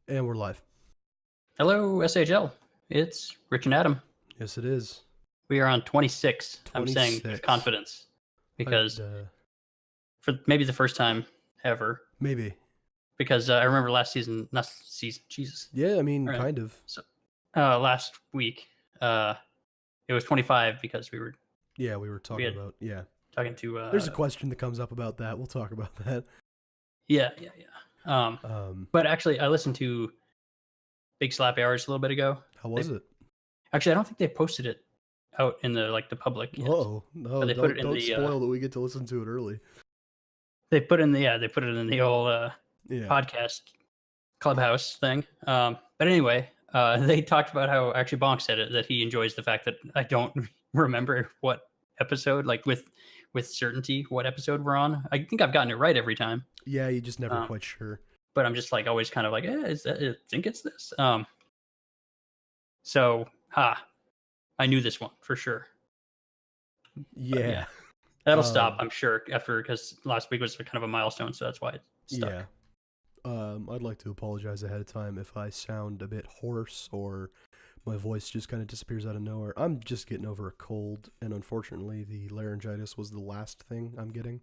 And we're live. Hello, SHL. It's Rich and Adam. Yes, it is. We are on 26. I'm saying with 26. confidence because for maybe the first time ever. Maybe. Because I remember last season, not season, Jesus. Yeah, I mean, Right. kind of. So, last week, it was 25 because we were Yeah, we were talking about, yeah. talking to. There's a question that comes up about that. We'll talk about that. Yeah. But actually, I listened to Big Slappy Hours a little bit ago. How was it? Actually, I don't think they posted it out in the public yet. Oh, no, they put it in don't the, spoil that we get to listen to it early. They put it in the old podcast clubhouse thing. But anyway, they talked about how actually Bonk said it, that he enjoys the fact that I don't remember what episode, like with certainty, what episode we're on. I think I've gotten it right every time. Yeah, you just never quite sure. But I'm just like always kind of like, is that? I think it's this. So, I knew this one for sure. Yeah. That'll stop, I'm sure, after, because last week was kind of a milestone, so that's why it stuck. Yeah. I'd like to apologize ahead of time if I sound a bit hoarse or my voice just kind of disappears out of nowhere. I'm just getting over a cold, and unfortunately, the laryngitis was the last thing I'm getting.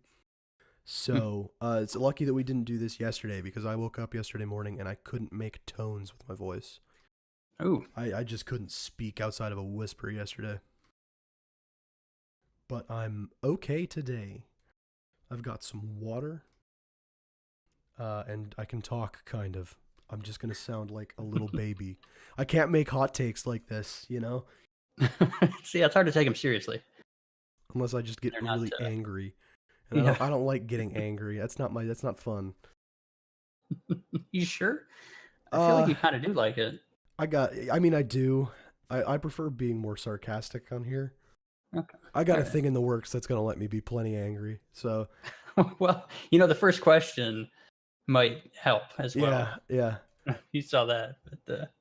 So it's lucky that we didn't do this yesterday, because I woke up yesterday morning and I couldn't make tones with my voice. Ooh. I just couldn't speak outside of a whisper yesterday. But I'm okay today. I've got some water. And I can talk, kind of. I'm just going to sound like a little baby. I can't make hot takes like this, you know? See, it's hard to take them seriously. Unless I just get really angry. And I don't like getting angry. That's not fun. You sure? I feel like you kind of do like it. I do. I prefer being more sarcastic on here. Okay. I got a thing in the works that's going to let me be plenty angry. So, well, the first question might help as well. Yeah. You saw that. But,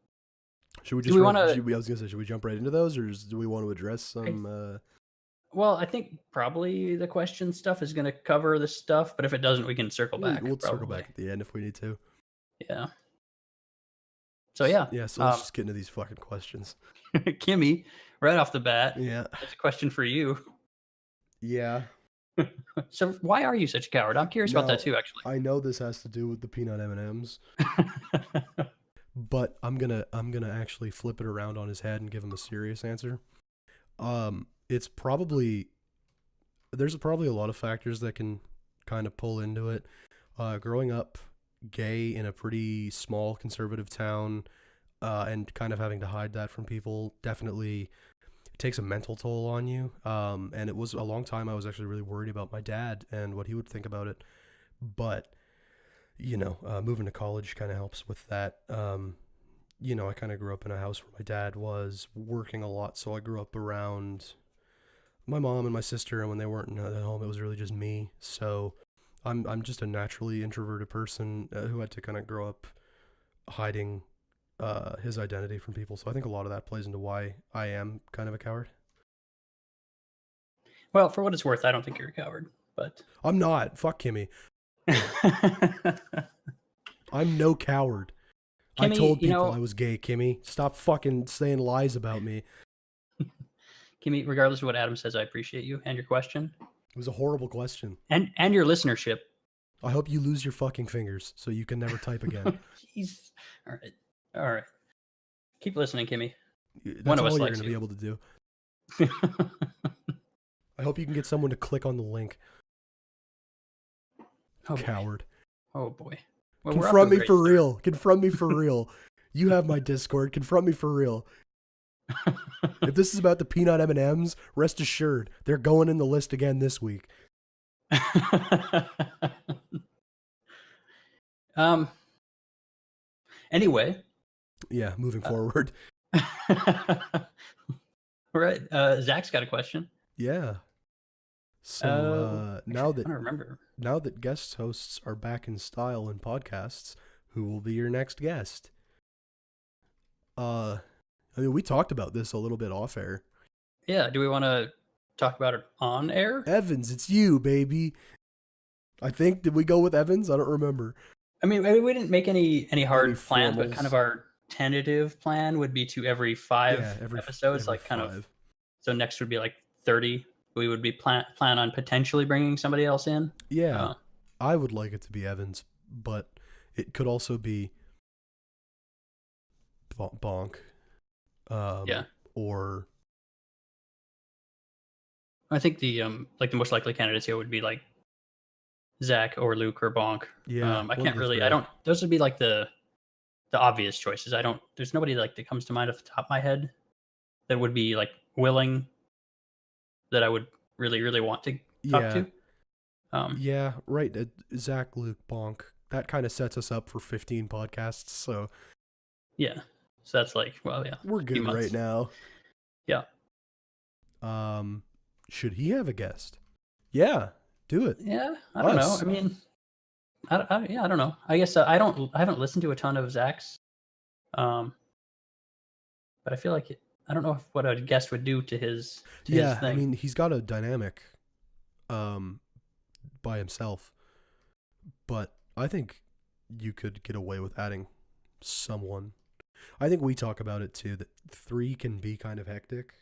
should we just? I was gonna say, should we jump right into those, or do we want to address some? Well, I think probably the question stuff is going to cover this stuff, but if it doesn't, we can circle back. We'll circle back at the end if we need to. Yeah. So yeah. Yeah. So let's just get into these fucking questions. Kimmy, right off the bat. Yeah. That's a question for you. Yeah. So why are you such a coward? I'm curious about that too, actually. I know this has to do with the peanut M&Ms, but I'm gonna actually flip it around on his head and give him a serious answer. There's probably a lot of factors that can kind of pull into it. Growing up gay in a pretty small conservative town, and kind of having to hide that from people definitely takes a mental toll on you. And it was a long time I was actually really worried about my dad and what he would think about it. But, moving to college kind of helps with that. I kind of grew up in a house where my dad was working a lot. So I grew up around my mom and my sister. And when they weren't at home, it was really just me. So I'm just a naturally introverted person who had to kind of grow up hiding his identity from people. So I think a lot of that plays into why I am kind of a coward. Well, for what it's worth, I don't think you're a coward, but I'm not. Fuck Kimmy. I'm no coward. Kimmy, I told people I was gay, Kimmy. Stop fucking saying lies about me. Kimmy, regardless of what Adam says, I appreciate you and your question. It was a horrible question. And your listenership. I hope you lose your fucking fingers so you can never type again. Jeez. All right. Keep listening, Kimmy. That's all you're going to be able to do. I hope you can get someone to click on the link. Oh, coward. Boy. Oh, boy. Well, confront me for real. Confront me for real. You have my Discord. Confront me for real. If this is about the peanut M&Ms, rest assured, they're going in the list again this week. Anyway. Yeah, moving forward. Right. Zach's got a question. Yeah. So now that I don't remember. Now that guest hosts are back in style in podcasts, who will be your next guest? We talked about this a little bit off air. Yeah, do we want to talk about it on air? Evans, it's you, baby. I think, did we go with Evans? I don't remember. I mean, we didn't make any hard plans, but kind of formals. our tentative plan would be to every 5 Yeah, episodes, every like kind of. 5. So next would be like 30. We would be plan on potentially bringing somebody else in. Yeah, I would like it to be Evans, but it could also be Bonk. Yeah, Or I think the most likely candidates here would be like Zach or Luke or Bonk. yeah, I one of can't the really. I three. don't. Those would be like the obvious choices. I don't. There's nobody like that comes to mind off the top of my head that would be like willing, that I would really want to talk Yeah, to. yeah, right. Zach, Luke, Bonk. That kind of sets us up for 15 podcasts, so Yeah. So that's like, well, yeah, we're a few good right months. now. Yeah. Should he have a guest? Yeah, do it. Yeah. I don't know. Us. I mean, yeah, I don't know. I guess I haven't listened to a ton of Zach's, um, but I feel like I don't know what a guest would do to his Yeah, I thing. mean, he's got a dynamic um by himself, but I think you could get away with adding someone. I think we talk about it too, that 3 can be kind of hectic.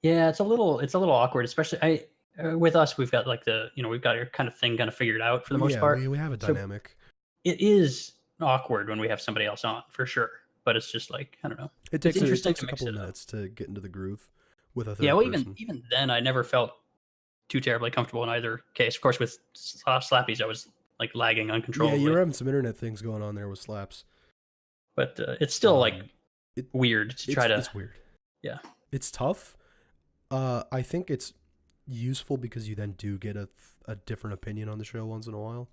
Yeah, it's a little awkward, especially with us. We've got like we've got our kind of thing kind of figured out for the most Yeah, part. we have a So dynamic. it is awkward when we have somebody else on for sure. But it's just like, I don't know. It It's takes interesting to a mix couple of it up. minutes to get into the groove with a Yeah, third well, person. even then, I never felt too terribly comfortable in either case. Of course, with Slappies, I was like lagging Yeah, uncontrollably. you were having some internet things going on there with Slaps. But it's still like weird to try to. It's weird. Yeah. It's tough. I think it's useful because you then do get a different opinion on the show once in a while.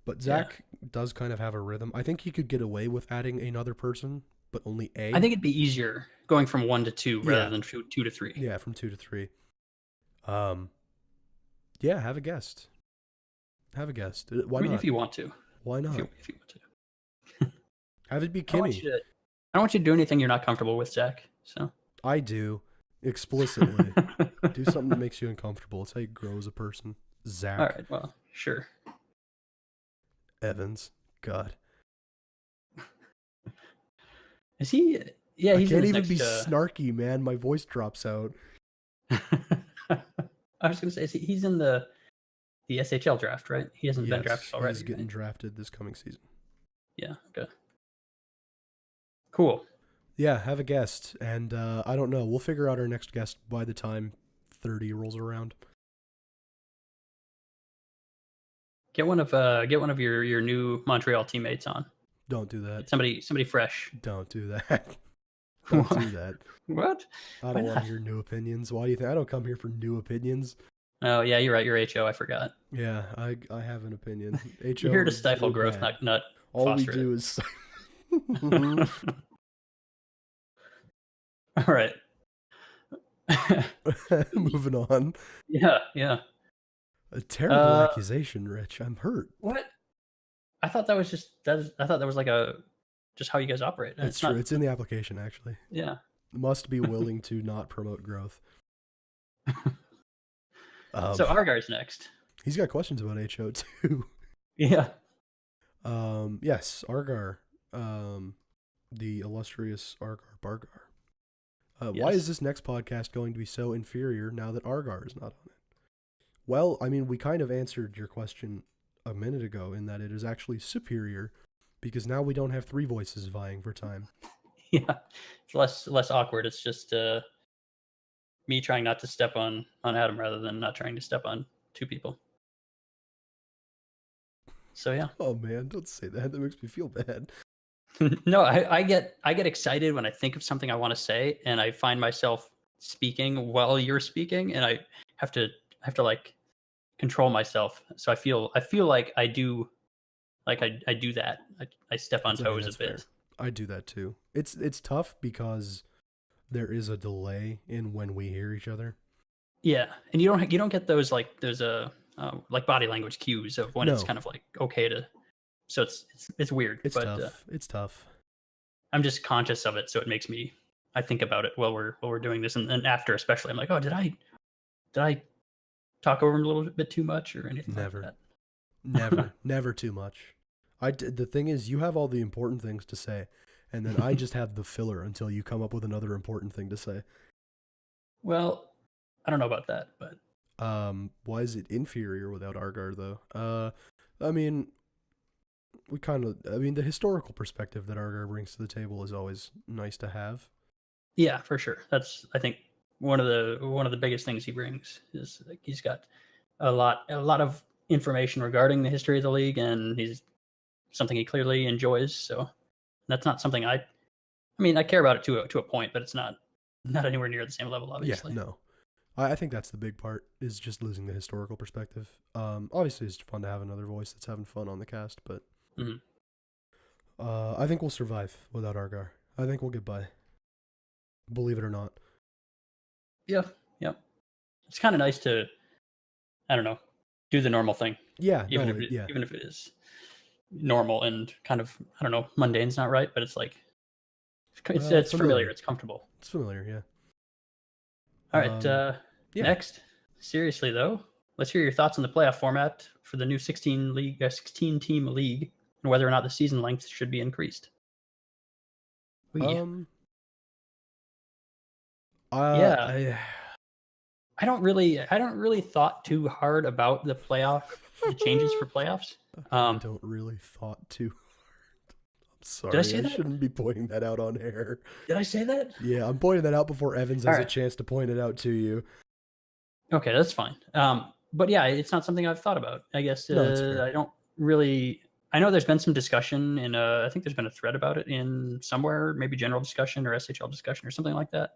But Zach does kind of have a rhythm. I think he could get away with adding another person, but only a. I think it'd be easier going from 1 to 2 rather than 2 to 3. Yeah, from 2 to 3. Yeah, have a guest. Have a guest. Why not? If you want to. Why not? If you want to. Have it be I don't want you to do anything you're not comfortable with, Zach. So I do. Explicitly. Do something that makes you uncomfortable. It's how you grow as a person. Zach. All right, well, sure. Evans. God. Is he? Yeah, he's I can't in even next, be snarky, man. My voice drops out. I was going to say, he's in the SHL draft, right? He hasn't been drafted already. He's getting drafted this coming season. Yeah, okay. Cool. Yeah, have a guest. And I don't know. We'll figure out our next guest by the time 30 rolls around. Get one of your new Montreal teammates on. Don't do that. Somebody fresh. Don't do that. Don't do that. What? I don't want to hear new opinions. Why do you think I don't come here for new opinions? Oh yeah, you're right. You're HO. I forgot. Yeah, I have an opinion. HO you're here to stifle growth, not all foster we do it. is. All right. Moving on. Yeah. A terrible accusation, Rich. I'm hurt. What? I thought that was like just how you guys operate. It's true. It's in the application, actually. Yeah. Must be willing to not promote growth. So Argar's next. He's got questions about HO too. Yeah. Yes, Argar. The illustrious Argar Bargar. Yes. Why is this next podcast going to be so inferior now that Argar is not on it? Well, I mean, we kind of answered your question a minute ago in that it is actually superior because now we don't have 3 voices vying for time. Yeah, it's less awkward. It's just me trying not to step on Adam rather than not trying to step on 2 people. So yeah. Oh man, don't say that. That makes me feel bad. No, I get excited when I think of something I want to say, and I find myself speaking while you're speaking, and I have to like control myself. So I feel like I do that. I step on toes a bit. Fair. I do that too. It's tough because there is a delay in when we hear each other. Yeah, and you don't get those like body language cues of when it's kind of like okay to. So it's weird. It's tough. It's tough. I'm just conscious of it, so it makes me. I think about it while we're doing this, and after especially, I'm like, oh, did I talk over him a little bit too much or anything? Never. Like that? Never too much. The thing is, you have all the important things to say, and then I just have the filler until you come up with another important thing to say. Well, I don't know about that, but Why is it inferior without Argar though? I mean, the historical perspective that Argar brings to the table is always nice to have. yeah, for sure. That's I think one of the biggest things he brings is like he's got a lot of information regarding the history of the league, and he's something he clearly enjoys. So that's not something I care about it to a point, but it's not anywhere near the same level, Yeah, obviously. no. I think that's the big part is just losing the historical perspective. Obviously it's fun to have another voice that's having fun on the cast, but Hmm. I think we'll survive without Argar. I think we'll get by. Believe it or not. Yeah, yeah. It's kind of nice to I don't know do the normal thing, Yeah, even no, if it, yeah. even if it is normal and kind of I don't know mundane's not right, but it's like it's familiar, Familiar. it's comfortable. It's familiar, yeah. All right. Yeah. Next, seriously though, let's hear your thoughts on the playoff format for the new 16 team league and whether or not the season length should be increased. We Um, yeah, I I don't really thought too hard about the changes for playoffs. I Um, don't really thought too. I'm did I sorry. say I that? shouldn't be pointing that out on air. Did I say that? Yeah, I'm pointing that out before Evans All has a right. chance to point it out to you. Okay, that's fine. But yeah, it's not something I've thought about. I guess No, that's fair. I don't really. I know there's been some discussion in. I think there's been a thread about it in somewhere, maybe general discussion or SHL discussion or something like that.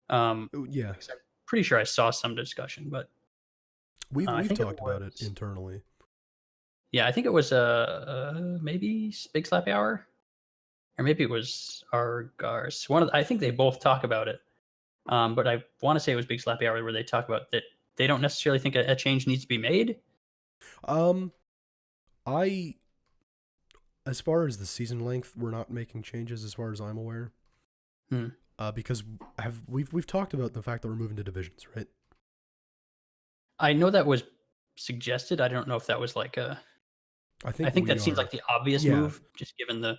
Oh, yeah. Because I'm pretty sure I saw some discussion, but I We've think it talked about it was. internally. Yeah, I think it was maybe Big Slappy Hour, or maybe it was Argars. I think they both talk about it. But I want to say it was Big Slappy Hour where they talk about that they don't necessarily think a change needs to be made. Um, I as far as the season length, we're not making changes as far as I'm aware. Hmm. Because we've talked about the fact that we're moving to divisions, right? I know that was suggested. I don't know if that was like a. I I think think we that seems are. like the obvious Yeah, move, just given the.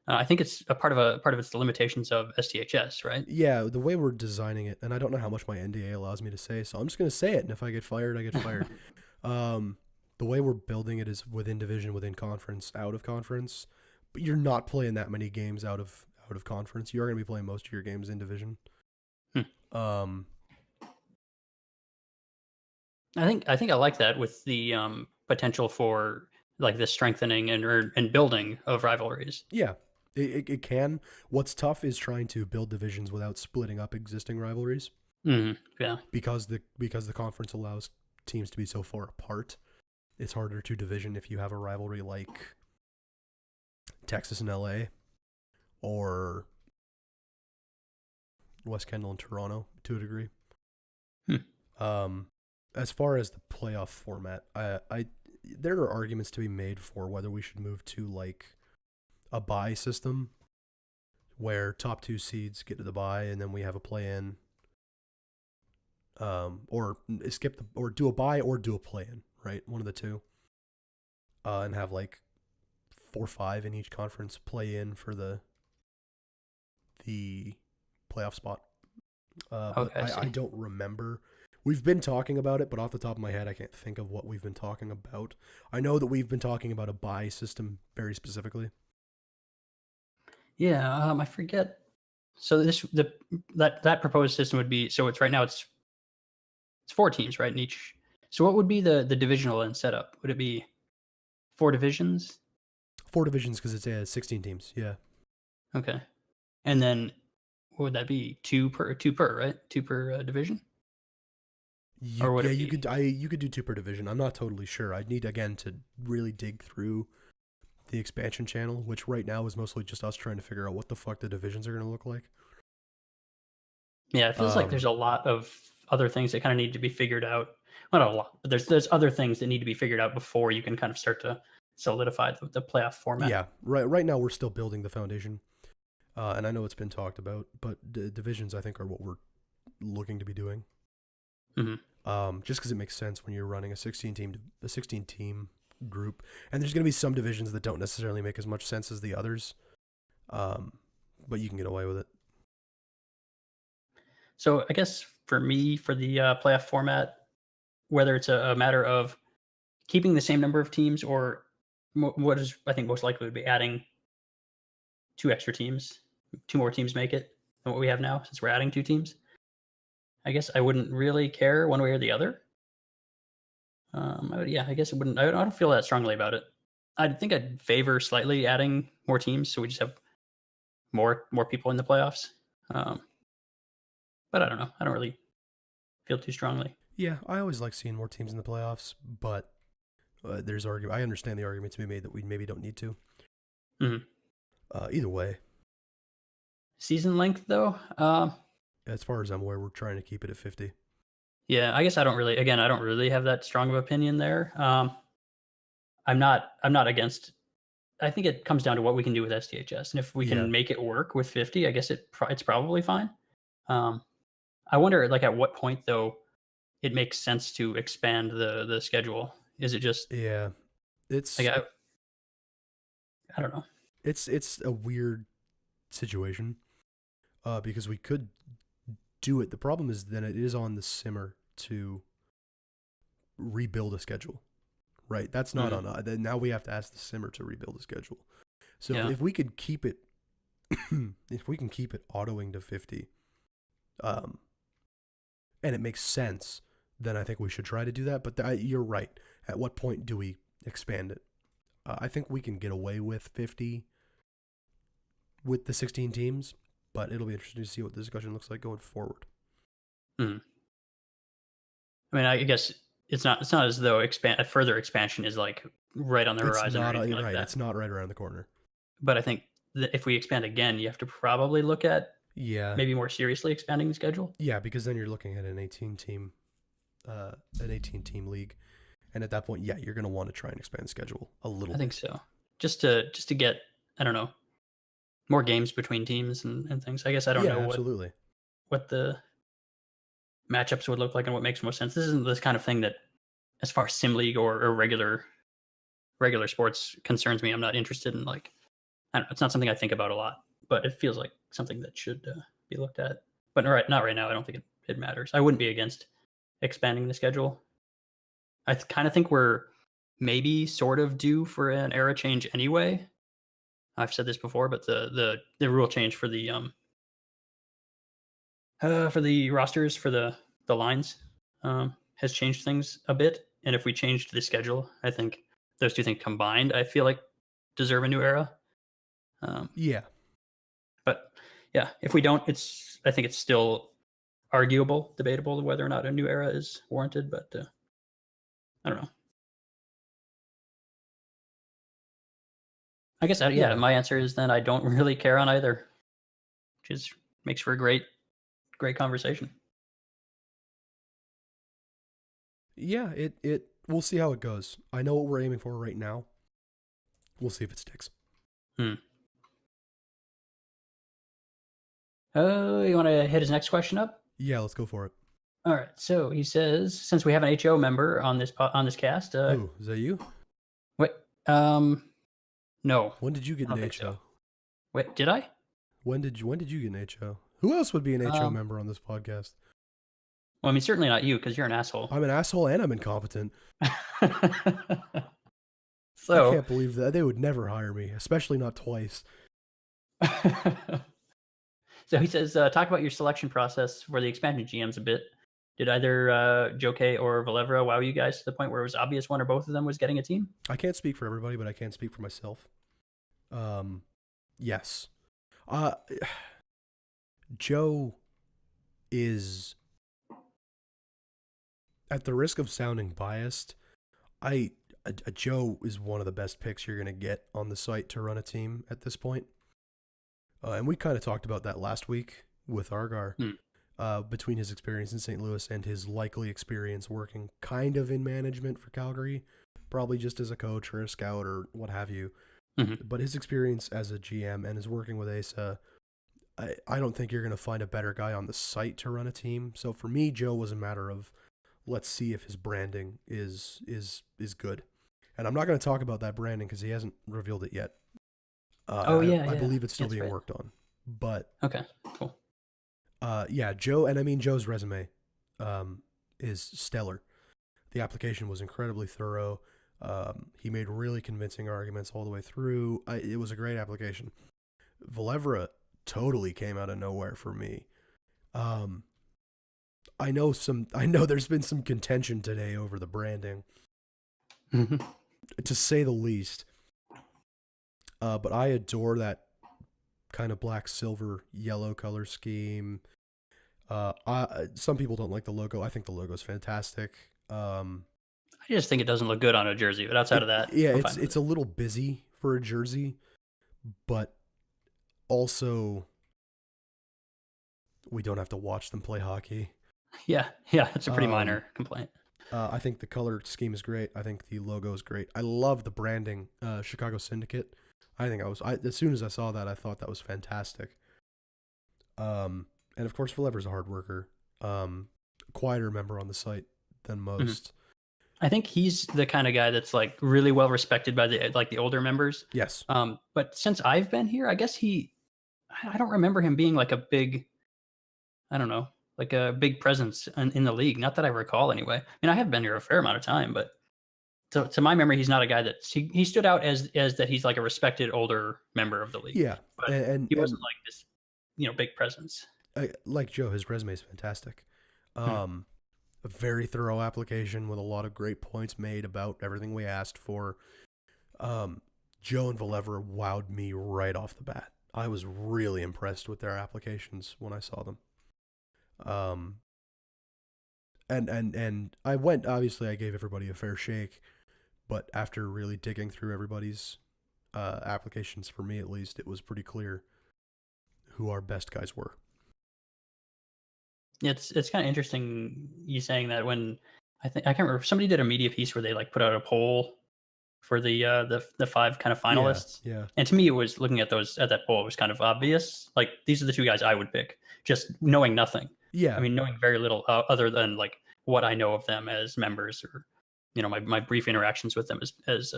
I think it's a part of it's the limitations of STHS, right? yeah. The way we're designing it, and I don't know how much my NDA allows me to say, so I'm just gonna say it. And if I get fired, I get fired. Um, the way we're building it is within division, within conference, out of conference. But you're not playing that many games out of conference. You are gonna be playing most of your games in division. Hmm. Um, I think I like that with the potential for like the strengthening and building of rivalries. yeah, it can. What's tough is trying to build divisions without splitting up existing rivalries Yeah. because the conference allows teams to be so far apart. It's harder to division if you have a rivalry like Texas and LA or West Kendall and Toronto to a degree. Hmm. Um, as far as the playoff format, I there are arguments to be made for whether we should move to like a bye system where top two seeds get to the bye and then we have a play in, or skip the or do a bye or do a play in, right? One of the two, and have like 4 or 5 in each conference play in for the playoff spot. But Okay, I I see. don't remember. We've been talking about it, but off the top of my head, I can't think of what we've been talking about. I know that we've been talking about a buy system very specifically. Yeah, I forget. So that proposed system would be so it's right now it's 4 teams, right? In each. So what would be the divisional and setup? Would it be 4 divisions? 4 divisions because it's 16 teams. Yeah. Okay, and then what would that be? Two per, right? Two per division, or would Yeah, it be? you could do 2 per division. I'm not totally sure. I'd need again to really dig through the expansion channel, which right now is mostly just us trying to figure out what the fuck the divisions are going to look like. Yeah, it feels like there's Um, a lot of other things that kind of need to be figured out. Not a lot, but there's other things that need to be figured out before you can kind of start to solidify the playoff format. yeah, right now we're still building the foundation. And I know it's been talked about, but divisions I think are what we're looking to be doing. Hmm. Just because it makes sense when you're running a 16 team group, and there's going to be some divisions that don't necessarily make as much sense as the others, but you can get away with it. So I guess for me, for the playoff format, whether it's a matter of keeping the same number of teams or what is I think most likely would be adding 2 extra teams, 2 more teams make it than what we have now since we're adding 2 teams. I guess I wouldn't really care one way or the other. I guess it wouldn't. I don't feel that strongly about it. I think I'd favor slightly adding more teams, so we just have more people in the playoffs. But I don't know. I don't really feel too strongly. Yeah, I always like seeing more teams in the playoffs, but there's argument. I understand the argument to be made that we maybe don't need to. Either way, season length though. As far as I'm aware, we're trying to keep it at 50. Yeah, I guess I don't really have that strong of opinion there. I'm not against. I think it comes down to what we can do with STHS, and if we can make it work with 50, I guess it's probably fine. I wonder, like, at what point though it makes sense to expand the schedule. Is it just it's like, I don't know. It's a weird situation because we could do it. The problem is then it is on the simmer to rebuild a schedule, right? That's not on us. Now we have to ask the simmer to rebuild a schedule. So if we could keep it, if we can keep it autoing to 50, and it makes sense, then I think we should try to do that. But you're right. At what point do we expand it? I think we can get away with 50 with the 16 teams, but it'll be interesting to see what the discussion looks like going forward. I mean, I guess it's not as though further expansion is like right on the horizon. It's not right around the corner. But I think that if we expand again, you have to probably look at maybe more seriously expanding the schedule. Yeah, because then you're looking at an 18 team league, and at that point, you're going to want to try and expand the schedule a little bit. I think so. Just to get, I don't know, more games between teams and things. I guess I don't know what the matchups would look like and what makes most sense. This isn't this kind of thing that, as far as sim league or regular sports concerns me, I'm not interested in. Like, I don't know, it's not something I think about a lot, but it feels like something that should be looked at. But not right now. I don't think it matters. I wouldn't be against expanding the schedule. I kind of think we're maybe sort of due for an era change anyway. I've said this before, but the rule change for the rosters for the lines has changed things a bit. And if we changed the schedule, I think those two things combined, I feel like deserve a new era. But if we don't, I think it's still arguable, debatable whether or not a new era is warranted. But I don't know. I guess my answer is then I don't really care on either, which makes for a great conversation. Yeah, we'll see how it goes. I know what we're aiming for right now. We'll see if it sticks. You want to hit his next question up? Yeah, let's go for it. All right. So he says, since we have an HO member on this cast, ooh, is that you? Wait, no. When did you get an HO? So. Wait, did I? When did you get an HO? Who else would be an HO member on this podcast? Well, I mean, certainly not you, because you're an asshole. I'm an asshole and I'm incompetent. So I can't believe that. They would never hire me, especially not twice. So he says, talk about your selection process for the expansion GMs a bit. Did either Joe K or Valevra wow you guys to the point where it was obvious one or both of them was getting a team? I can't speak for everybody, but I can speak for myself. Yes. Joe is, at the risk of sounding biased, Joe is one of the best picks you're going to get on the site to run a team at this point. And we kind of talked about that last week with Argar, between his experience in St. Louis and his likely experience working kind of in management for Calgary, probably just as a coach or a scout or what have you. But his experience as a GM and his working with Asa, I don't think you're going to find a better guy on the site to run a team. So for me, Joe was a matter of, let's see if his branding is good. And I'm not going to talk about that branding because he hasn't revealed it yet. I believe it's still being worked on. But okay, cool. Yeah, Joe, and I mean Joe's resume is stellar. The application was incredibly thorough. He made really convincing arguments all the way through. It was a great application. Valevra totally came out of nowhere for me. I know there's been some contention today over the branding, to say the least. But I adore that kind of black, silver, yellow color scheme. Some people don't like the logo. I think the logo is fantastic. I just think it doesn't look good on a jersey, but outside of that, yeah, it's a little busy for a jersey, but also we don't have to watch them play hockey. Yeah, it's a pretty minor complaint. I think the color scheme is great. I think the logo is great. I love the branding, Chicago Syndicate. I think as soon as I saw that, I thought that was fantastic. And of course, Valevra's a hard worker, quieter member on the site than most. I think he's the kind of guy that's like really well respected by the older members. Yes. But since I've been here, I guess I don't remember him being like a big, I don't know, like a big presence in the league. Not that I recall anyway. I mean, I have been here a fair amount of time, but to my memory, he's not a guy that he stood out as that he's like a respected older member of the league. Yeah. But he wasn't like this, big presence. Like Joe, his resume is fantastic. A very thorough application with a lot of great points made about everything we asked for. Joe and Valevra wowed me right off the bat. I was really impressed with their applications when I saw them. And I went, obviously I gave everybody a fair shake, but after really digging through everybody's applications, for me at least, it was pretty clear who our best guys were. It's kind of interesting you saying that when I can't remember, somebody did a media piece where they like put out a poll for the 5 kind of finalists. Yeah. And to me, it was looking at that poll, it was kind of obvious. Like, these are the 2 guys I would pick, just knowing nothing. Yeah. I mean, knowing very little other than like what I know of them as members, or my brief interactions with them as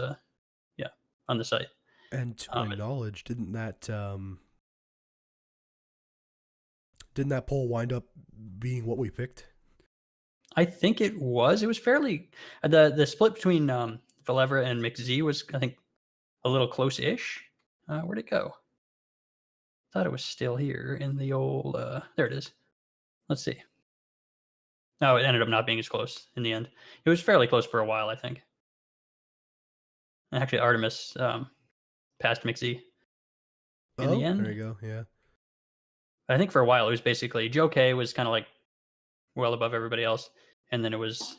on the site. And to my knowledge, didn't that poll wind up being what we picked? I think it was. It was fairly the split between Valevra and McZ was, I think, a little close-ish. Where'd it go? Thought it was still here in the old. There it is. Let's see. No, it ended up not being as close in the end. It was fairly close for a while, I think. And actually, Artemis passed McZ in the end. There you go. Yeah. I think for a while it was basically Joe K was kind of like well above everybody else, and then it was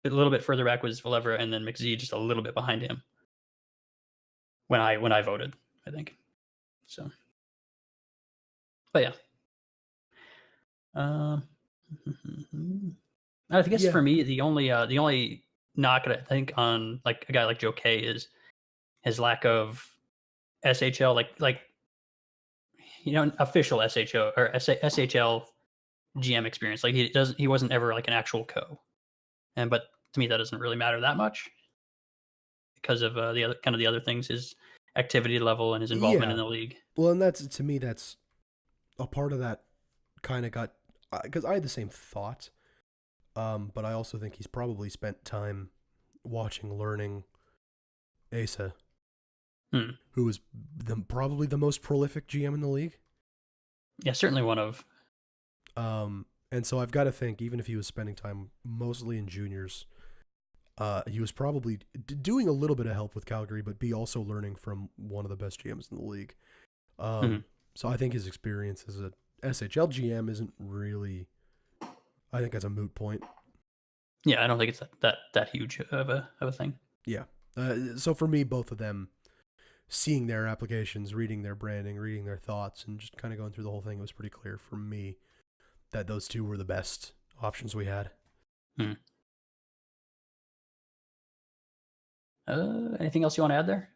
a little bit further back was Valevra, and then McZ just a little bit behind him when I voted, I think. So, but yeah. I guess for me the only knock I think on like a guy like Joe K is his lack of SHL like official SHO or SHL GM experience. Like he wasn't ever like an actual co. But to me that doesn't really matter that much because of the other things, his activity level and his involvement in the league. Well, and that's, to me, that's a part of that kind of got, because I had the same thought, but I also think he's probably spent time watching, learning Asa, who is probably the most prolific GM in the league. Yeah, certainly one of. And so I've got to think, even if he was spending time mostly in juniors, he was probably doing a little bit of help with Calgary, but also learning from one of the best GMs in the league. So I think his experience as a SHL GM isn't really, I think that's a moot point. Yeah, I don't think it's that huge of a thing. Yeah. So for me, both of them, seeing their applications, reading their branding, reading their thoughts, and just kind of going through the whole thing, it was pretty clear for me that those two were the best options we had. Anything else you want to add there?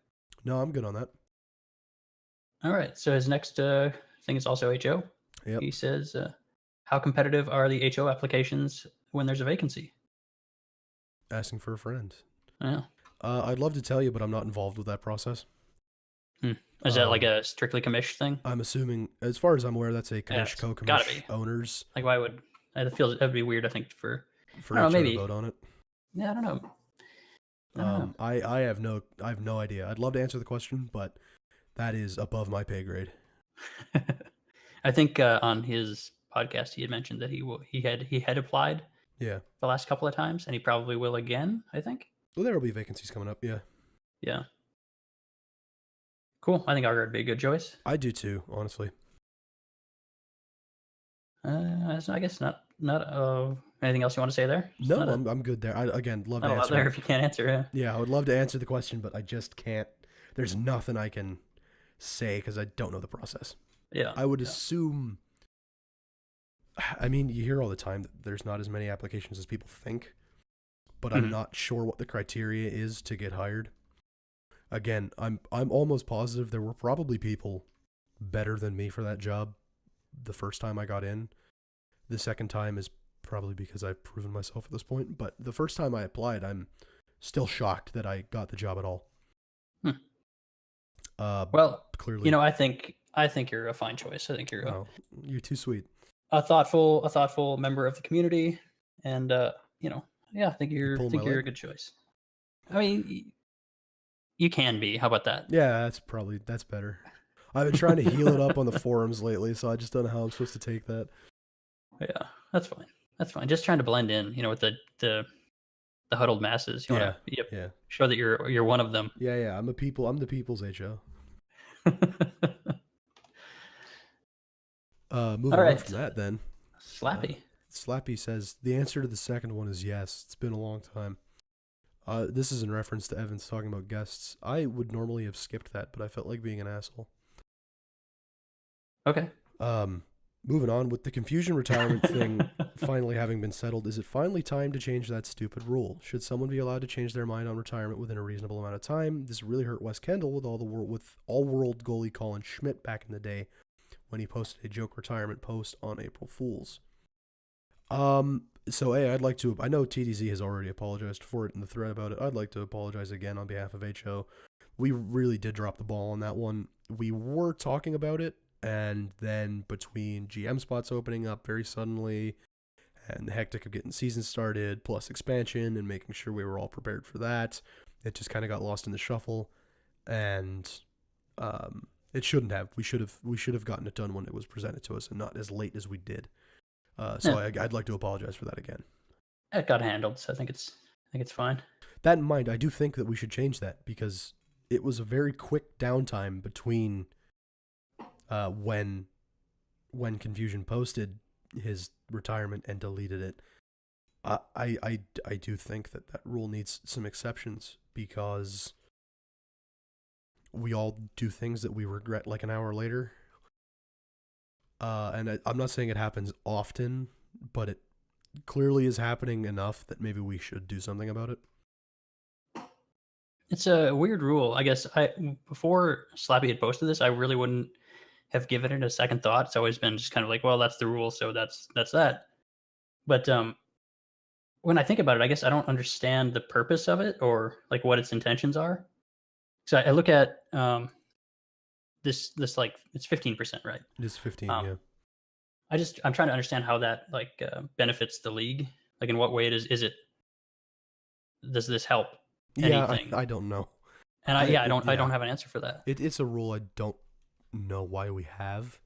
No, I'm good on that. All right. So his next thing is also HO. Yep. He says, how competitive are the HO applications when there's a vacancy? Asking for a friend. Yeah. I'd love to tell you, but I'm not involved with that process. Is that like Um, a strictly commish thing? I'm assuming, as far as I'm aware, that's a Yeah, commish, it's gotta co-commish be. owners Like, why would it feels that'd be weird? I think for for I don't know, HR to maybe vote on it. yeah, I don't know. I don't know. I have no idea. I'd love to answer the question, but that is above my pay grade. I think on his podcast he had mentioned that he had applied Yeah. the last couple of times, and he probably will again. I think. Well, there will be vacancies coming up. Yeah. Yeah. Cool. I think Augur would be a good choice. I do too, honestly. So I guess not anything else you want to say there? No, I'm good there. I again love to not a lot answer. there if you can't answer. Yeah. Yeah, I would love to answer the question, but I just can't. There's nothing I can say because I don't know the process. Yeah. I would assume. I mean, you hear all the time that there's not as many applications as people think, but I'm not sure what the criteria is to get hired. Again, I'm almost positive there were probably people better than me for that job the first time I got in. The second time is probably because I've proven myself at this point, but the first time I applied, I'm still shocked that I got the job at all. Well, clearly, you know, I think you're a fine choice. I think you're you're too sweet. a thoughtful member of the community, and you know, yeah, I think you're a good choice. I mean, you can be. How about that? Yeah, that's better. I've been trying to heal it up on the forums lately, so I just don't know how I'm supposed to take that. Yeah, that's fine. That's fine. Just trying to blend in, you know, with the huddled masses. You want to show that you're one of them. Yeah. I'm the people's HO. Moving on from that, then. Slappy. Slappy says the answer to the second one is yes. It's been a long time. This is in reference to Evans talking about guests. I would normally have skipped that, but I felt like being an asshole. Okay. Moving on with the confusion retirement thing finally having been settled, is it finally time to change that stupid rule? Should someone be allowed to change their mind on retirement within a reasonable amount of time? This really hurt Wes Kendall with all-world goalie Colin Schmidt back in the day when he posted a joke retirement post on April Fool's. So I know TDZ has already apologized for it in the thread about it. I'd like to apologize again on behalf of HO. We really did drop the ball on that one. We were talking about it, and then between GM spots opening up very suddenly and the hectic of getting season started, plus expansion and making sure we were all prepared for that, it just kind of got lost in the shuffle, and it shouldn't have. We should have gotten it done when it was presented to us and not as late as we did. I'd like to apologize for that again. It got handled, so I think it's fine. That in mind, I do think that we should change that because it was a very quick downtime between when Confusion posted his retirement and deleted it. I do think that rule needs some exceptions because we all do things that we regret like an hour later. And I'm not saying it happens often, but it clearly is happening enough that maybe we should do something about it. It's a weird rule. I guess before Slappy had posted this, I really wouldn't have given it a second thought. It's always been just kind of like, well, that's the rule, so that's that. But when I think about it, I guess I don't understand the purpose of it or like what its intentions are. So I look at this like it's 15%, right? It is 15, yeah. I'm trying to understand how that like benefits the league. Like in what way does this help anything? Yeah, I don't know. And I don't have an answer for that. It's a rule I don't know why we have.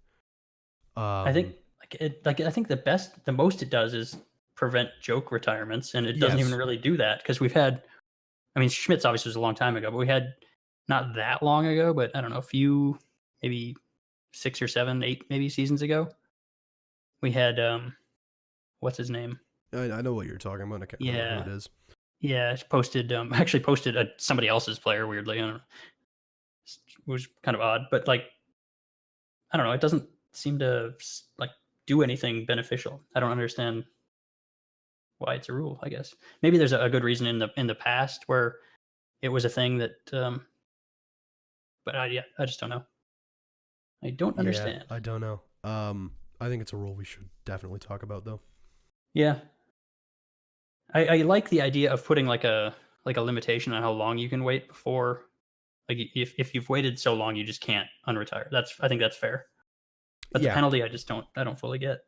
I think I think the most it does is prevent joke retirements, and it doesn't even really do that because we've had. I mean, Schmidt's obviously was a long time ago, but we had not that long ago, but I don't know, a few, maybe 6 or 7, 8 maybe seasons ago. We had what's his name? I know what you're talking about. I can't remember who it is. Yeah, it's posted. Actually posted somebody else's player. Weirdly, I don't know. It was kind of odd, but like, I don't know. It doesn't seem to like do anything beneficial. I don't understand why it's a rule. I guess maybe there's a good reason in the past where it was a thing that. But I just don't know. I don't understand. I don't know. I think it's a rule we should definitely talk about, though. Yeah. I like the idea of putting like a like a limitation on how long you can wait before, like if you've waited so long, you just can't unretire. I think that's fair. But the Yeah, penalty, I don't fully get.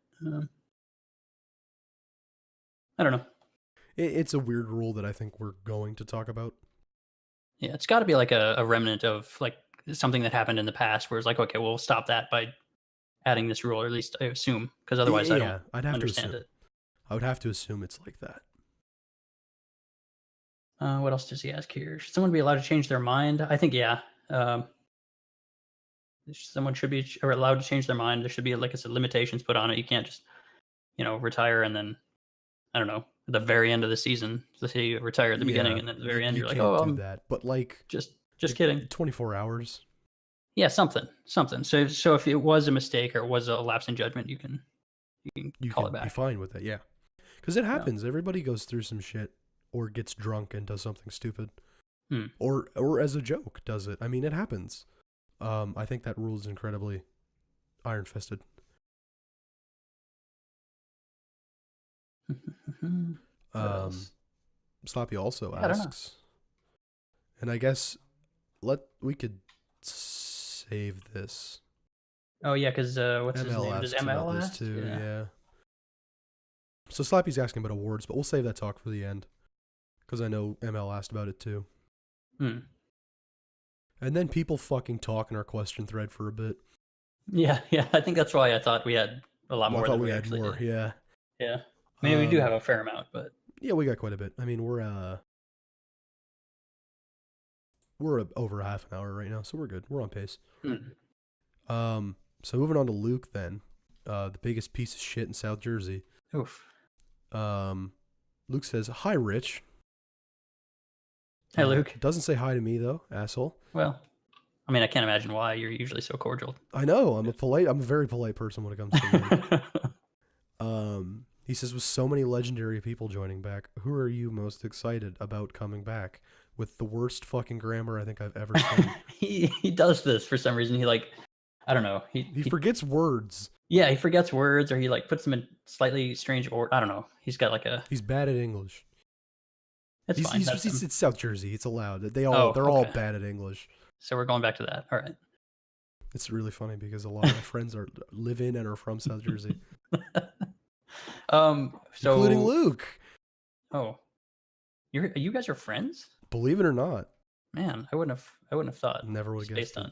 I don't know. it's a weird rule that I think we're going to talk about. Yeah, it's got to be like a remnant of like something that happened in the past, where it's like, okay, we'll stop that by adding this rule, or at least I assume, because otherwise I don't Yeah, I'd have to understand assume. it. I would have to assume it's like that. What else does he ask here? Should someone be allowed to change their mind? I think yeah. Um, someone should be allowed to change their mind. There should be, like I said, limitations put on it. You can't just retire and then I don't know at the very end of the season. Let's say you retire at the beginning Yeah, and then at the very end you you're like, can't oh, do I'm that. But like, just kidding. 24 hours. Yeah, something. So if it was a mistake or it was a lapse in judgment, you can call it Be back. fine with that. Yeah, because it Yeah. happens. Everybody goes through some shit or gets drunk and does something stupid, Hmm. or as a joke does it. I mean, it happens. I think that rule is incredibly iron fisted. What else? Slappy also Yeah, I don't know. asks, and I guess we could save this. Oh yeah, because what's his ML name? Does asks about ML this ask? too. Yeah. Yeah. So Slappy's asking about awards, but we'll save that talk for the end because I know ML asked about it too. Hmm. And then people fucking talk in our question thread for a bit. Yeah, yeah. I think that's why I thought we had a lot more I thought than we we had actually more. did. Yeah. Yeah. I mean, we do have a fair amount, but yeah, we got quite a bit. I mean, we're over half an hour right now, so we're good. We're on pace. So moving on to Luke then, the biggest piece of shit in South Jersey. Oof. Luke says, "Hi, Rich." Hey, Luke. Doesn't say hi to me though, asshole. Well, I mean, I can't imagine why. You're usually so cordial. I know. I'm a very polite person when it comes to men. He says, with so many legendary people joining back, who are you most excited about coming back? With the worst fucking grammar I think I've ever seen. he does this for some reason. He like, I don't know. He forgets words. Yeah, he forgets words, or he like puts them in slightly strange order. I don't know. He's got like a. He's bad at English. It's fine. It's South Jersey. It's allowed. They're all bad at English. So we're going back to that. All right. It's really funny because a lot of my friends live in and are from South Jersey. So including Luke. Oh, you guys are friends? Believe it or not. Man, I wouldn't have thought. Never would have guessed. Based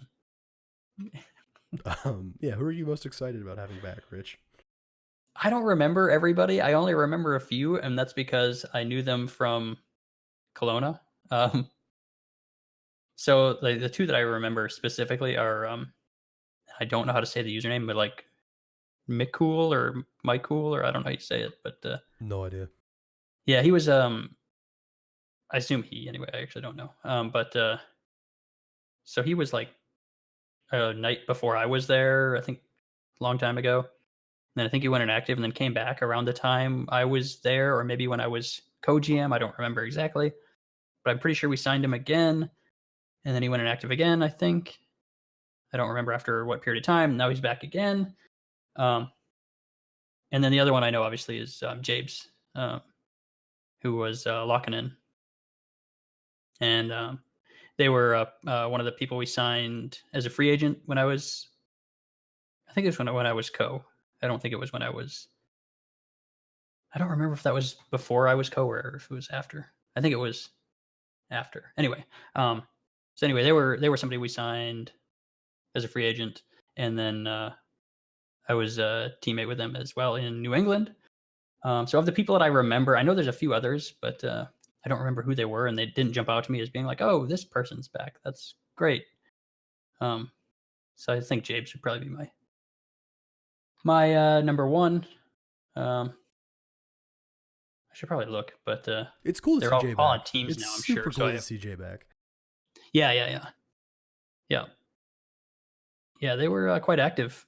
on. Yeah, who are you most excited about having back, Rich? I don't remember everybody. I only remember a few, and that's because I knew them from Kelowna. So the two that I remember specifically are I don't know how to say the username, but like Mickcool or Mycool, or I don't know how you say it, but no idea. Yeah, he was I assume he anyway, I actually don't know. But so he was like a night before I was there, I think a long time ago. And then I think he went inactive and then came back around the time I was there, or maybe when I was co-GM, I don't remember exactly. But I'm pretty sure we signed him again. And then he went inactive again, I think. I don't remember after what period of time. Now he's back again. And then the other one I know, obviously, is Jabes, who was locking in. And they were one of the people we signed as a free agent when I was, I think it was when I was co. I don't think it was when I was, I don't remember if that was before I was co or if it was after. I think it was after. Anyway, so anyway, they were somebody we signed as a free agent, and then I was a teammate with them as well in New England. So of the people that I remember, I know there's a few others, but I don't remember who they were, and they didn't jump out to me as being like, "Oh, this person's back. That's great." So I think Jabes would probably be my number one. I should probably look, but it's cool to they're see all, Jay back. all on teams it's now. I'm super sure. cool so to see Jay back. Yeah. They were quite active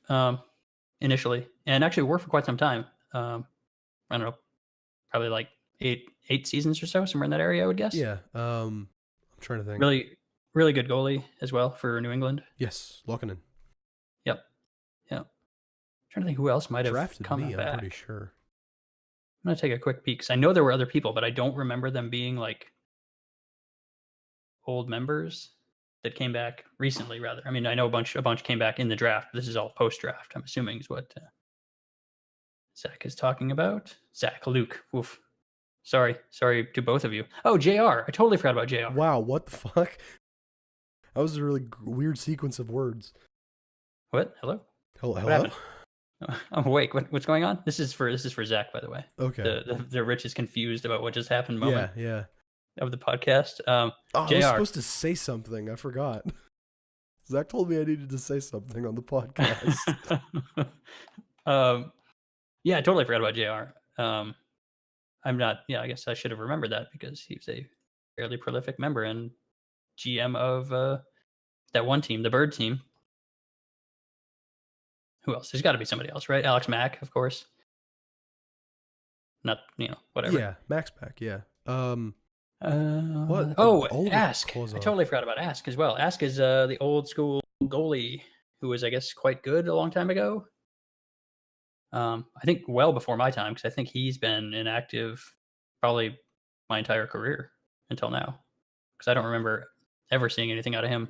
initially, and actually worked for quite some time. I don't know, probably like eight seasons or so, somewhere in that area, I would guess. Yeah. I'm trying to think. Really good goalie as well for New England. Yes, Lokkonen. Yep. I'm trying to think who else might have drafted come me. back. I'm pretty sure. I'm gonna take a quick peek because I know there were other people, but I don't remember them being like old members that came back recently, rather. I mean, I know a bunch came back in the draft. This is all post-draft, I'm assuming, is what Zach is talking about. Zach, Luke, oof. Sorry to both of you. Oh, JR. I totally forgot about JR. Wow, what the fuck? That was a really weird sequence of words. What? Hello? Hello? What happened? I'm awake. What's going on? This is for Zach, by the way. Okay. The Rich is confused about what just happened moment Yeah. of the podcast. I JR. was supposed to say something. I forgot. Zach told me I needed to say something on the podcast. Yeah, I totally forgot about JR. I'm not. Yeah, I guess I should have remembered that because he's a fairly prolific member and GM of that one team, the Bird team. Who else? There's got to be somebody else, right? Alex Mack, of course. Not, whatever. Yeah, Max back. Yeah. What? Ask. I totally forgot about Ask as well. Ask is the old school goalie who was, I guess, quite good a long time ago. I think well before my time, because I think he's been inactive probably my entire career until now. Because I don't remember ever seeing anything out of him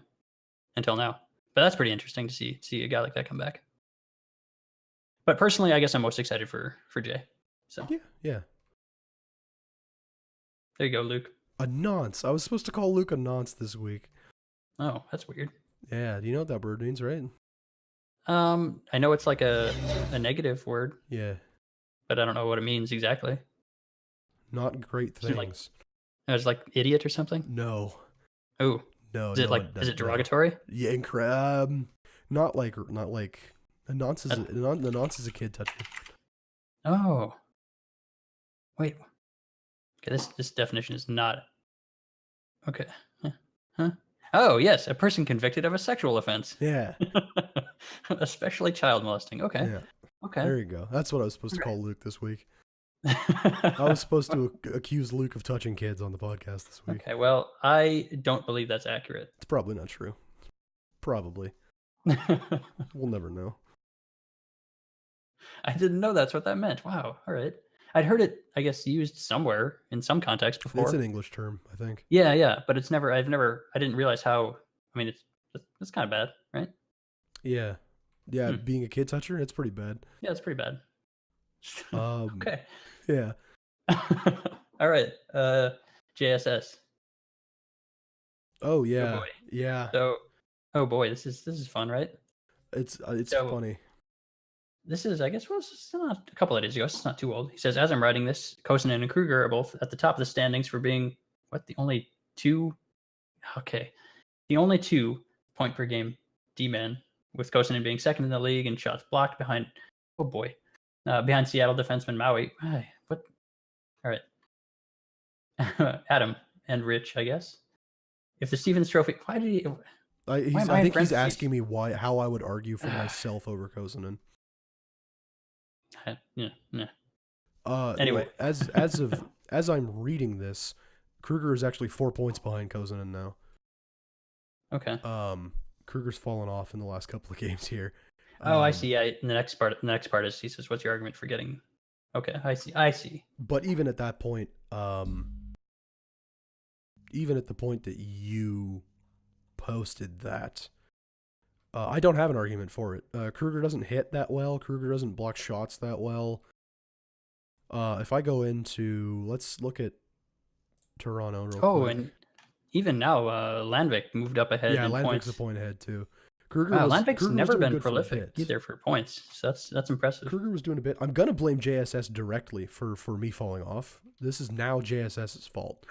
until now. But that's pretty interesting to see a guy like that come back. But personally, I guess I'm most excited for Jay. So yeah. There you go, Luke. A nonce. I was supposed to call Luke a nonce this week. Oh, that's weird. Yeah, do you know what that word means, right? I know it's like a negative word. Yeah. But I don't know what it means exactly. Not great things. It's like idiot or something? No. Oh. No. Is it derogatory? Yeah, not like a nonce is the nonce is a kid toucher. Oh. Wait. Okay, this definition is not okay. Huh? Oh, yes, a person convicted of a sexual offense. Yeah. Especially child molesting. Okay. Yeah. Okay. There you go. That's what I was supposed to call Luke this week. I was supposed to accuse Luke of touching kids on the podcast this week. Okay, well, I don't believe that's accurate. It's probably not true. Probably. We'll never know. I didn't know that's what that meant. Wow. All right. I'd heard it, I guess, used somewhere in some context before. It's an English term, I think. Yeah, but it's never. I didn't realize how. I mean, it's kind of bad, right? Yeah. Being a kid toucher, it's pretty bad. Yeah, it's pretty bad. Okay. Yeah. All right. JSS. Oh yeah. Oh boy. Yeah. So, oh boy, this is fun, right? It's funny. This is, I guess, it's not a couple of days ago. It's not too old. He says, as I'm writing this, Kosonen and Kruger are both at the top of the standings for being the only two. Okay, the only 2 point per game D-men, with Kosonen being second in the league and shots blocked behind. Oh boy, behind Seattle defenseman Maui. What? All right, Adam and Rich, I guess. If the Stevens Trophy, why did he? I think he's asking me how I would argue for myself over Kosonen. Yeah. Anyway, as I'm reading this, Kruger is actually 4 points behind Kosonen now. Okay. Kruger's fallen off in the last couple of games here. I see. Yeah. The next part is he says, "What's your argument for getting?" Okay, I see. But even at that point, even at the point that you posted that, I don't have an argument for it. Kruger doesn't hit that well. Kruger doesn't block shots that well. If I go into, let's look at Toronto real quick. Oh, and even now, Landvik moved up ahead. Yeah, in Landvik's points. a point ahead too. Landvik's never been prolific either for points, so that's impressive. Kruger was doing a bit. I'm gonna blame JSS directly for me falling off. This is now JSS's fault.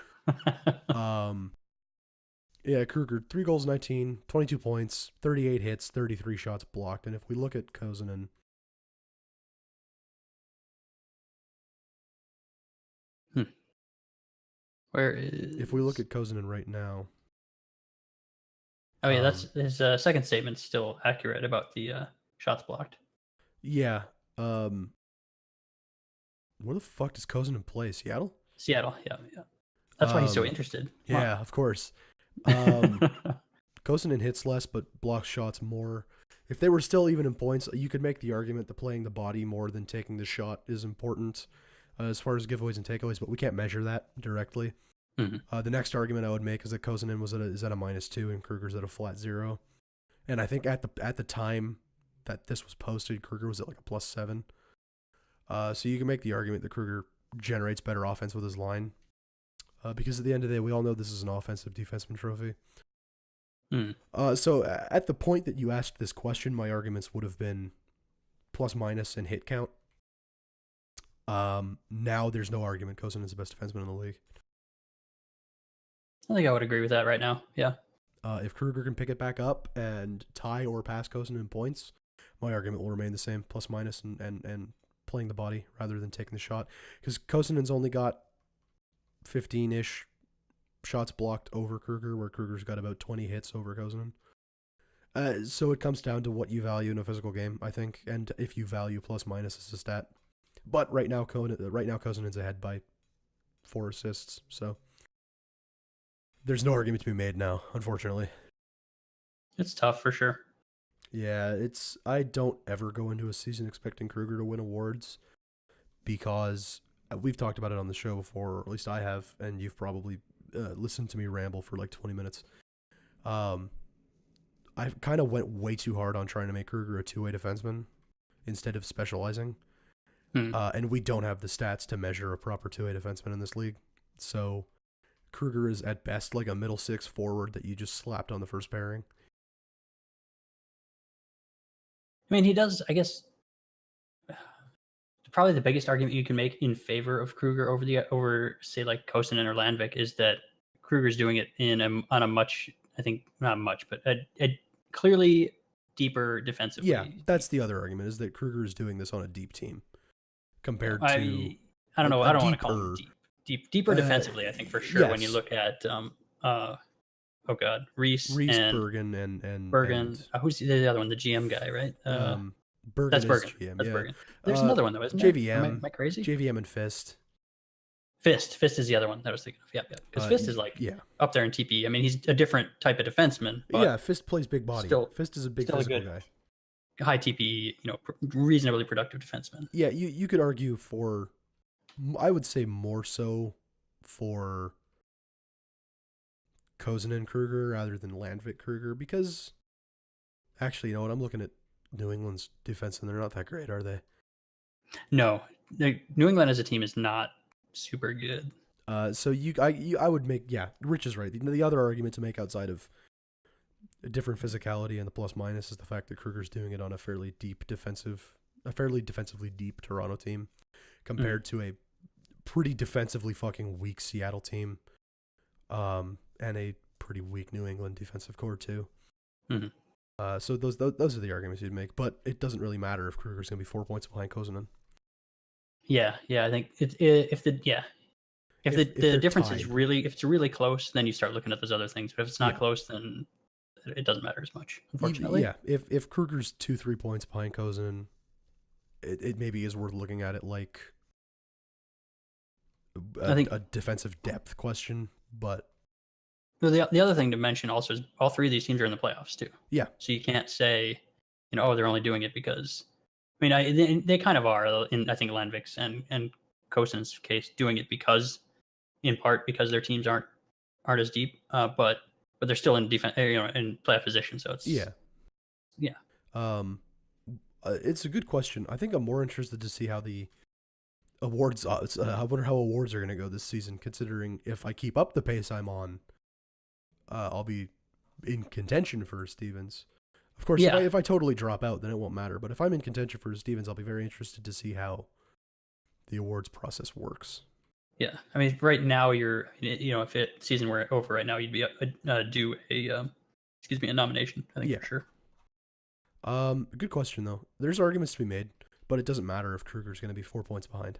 Yeah, Kruger, 3 goals, 22 points, 38 hits, 33 shots blocked. And if we look at Kosonen, where is? If we look at Kosonen right now. Oh yeah, that's his second statement's still accurate about the shots blocked. Yeah. Where the fuck does Kosonen play? Seattle? Seattle, yeah. That's why he's so interested. Yeah, of course. Kosonen hits less but blocks shots more. If they were still even in points, you could make the argument that playing the body more than taking the shot is important as far as giveaways and takeaways, but we can't measure that directly. The next argument I would make is that Kosonen is at a -2 and Kruger's at a flat 0. And I think at the time that this was posted, Kruger was at like a +7. So you can make the argument that Kruger generates better offense with his line. Because at the end of the day, we all know this is an offensive defenseman trophy. So at the point that you asked this question, my arguments would have been plus minus and hit count. Now there's no argument. Kosonen is the best defenseman in the league. I think I would agree with that right now. Yeah. If Kruger can pick it back up and tie or pass Kosonen in points, my argument will remain the same, plus minus and playing the body rather than taking the shot. Because Kosonen's only got 15-ish shots blocked over Kruger, where Kruger's got about 20 hits over Kosonen. So it comes down to what you value in a physical game, I think, and if you value plus minus as a stat. But right now Kosonen's ahead by 4 assists, so there's no argument to be made now, unfortunately. It's tough for sure. Yeah, I don't ever go into a season expecting Kruger to win awards because we've talked about it on the show before, or at least I have, and you've probably listened to me ramble for like 20 minutes. I kind of went way too hard on trying to make Kruger a two-way defenseman instead of specializing. And we don't have the stats to measure a proper two-way defenseman in this league. So Kruger is at best like a middle six forward that you just slapped on the first pairing. I mean, he does, I guess, probably the biggest argument you can make in favor of Kruger over say like Kosonen or Landvik is that Kruger's doing it on a much, I think not much, but a clearly deeper defensive. Yeah, that's the other argument, is that Kruger is doing this on a deep team compared to I don't know. I don't want to call him deeper defensively. I think for sure when you look at Reese, Bergen, and Bergen. Who's the other one? The GM guy, right? Bergen. That's Bergen. GM, that's yeah. Bergen. There's another one though, isn't there? JVM. Am I crazy? JVM and Fist. Fist is the other one that I was thinking of. Yeah. Because Fist is like up there in TP. I mean, he's a different type of defenseman. But yeah, Fist plays big body. Fist is a big physical guy. High TP, reasonably productive defenseman. Yeah, you could argue for, I would say more so for Kosonen Kruger rather than Landvik Kruger, because actually, you know what? I'm looking at New England's defense and they're not that great, are they? No, New England as a team is not super good. So I would make, Rich is right. The other argument to make outside of a different physicality and the plus minus is the fact that Kruger's doing it on a fairly defensively deep Toronto team compared to a pretty defensively fucking weak Seattle team, and a pretty weak New England defensive core too. So those are the arguments you'd make, but it doesn't really matter if Kruger's gonna be 4 points behind Kosonen. Yeah, I think if the difference is really, if it's really close, then you start looking at those other things. But if it's not close, then it doesn't matter as much, unfortunately. Yeah, if Kruger's 2-3 points behind Kosonen, it maybe is worth looking at it like a defensive depth question. But the other thing to mention also is all three of these teams are in the playoffs too. Yeah. So you can't say, they're only doing it because, I mean, they kind of are in, I think, Landvik's and Kosonen's case, doing it in part because their teams aren't as deep, but they're still in defense, in playoff position. So it's it's a good question. I think I'm more interested to see how the awards. I wonder how awards are going to go this season. Considering if I keep up the pace I'm on, I'll be in contention for Stevens. Of course, if I totally drop out, then it won't matter. But if I'm in contention for Stevens, I'll be very interested to see how the awards process works. Yeah, I mean, right now if season were over right now, you'd be due a nomination. I think for sure. Good question though. There's arguments to be made, but it doesn't matter if Kruger's going to be 4 points behind.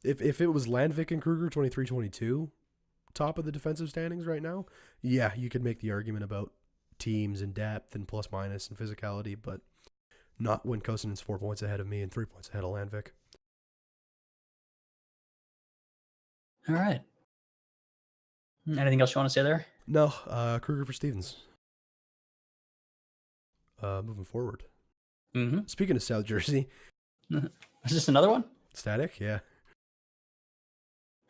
If it was Landvik and Kruger 23-22, top of the defensive standings right now, you could make the argument about teams and depth and plus minus and physicality, but not when Kosonen's 4 points ahead of me and 3 points ahead of Landvik. All right. Anything else you want to say there? No, Kruger for Stevens. Moving forward. Speaking of South Jersey. Is this another one? Static, yeah.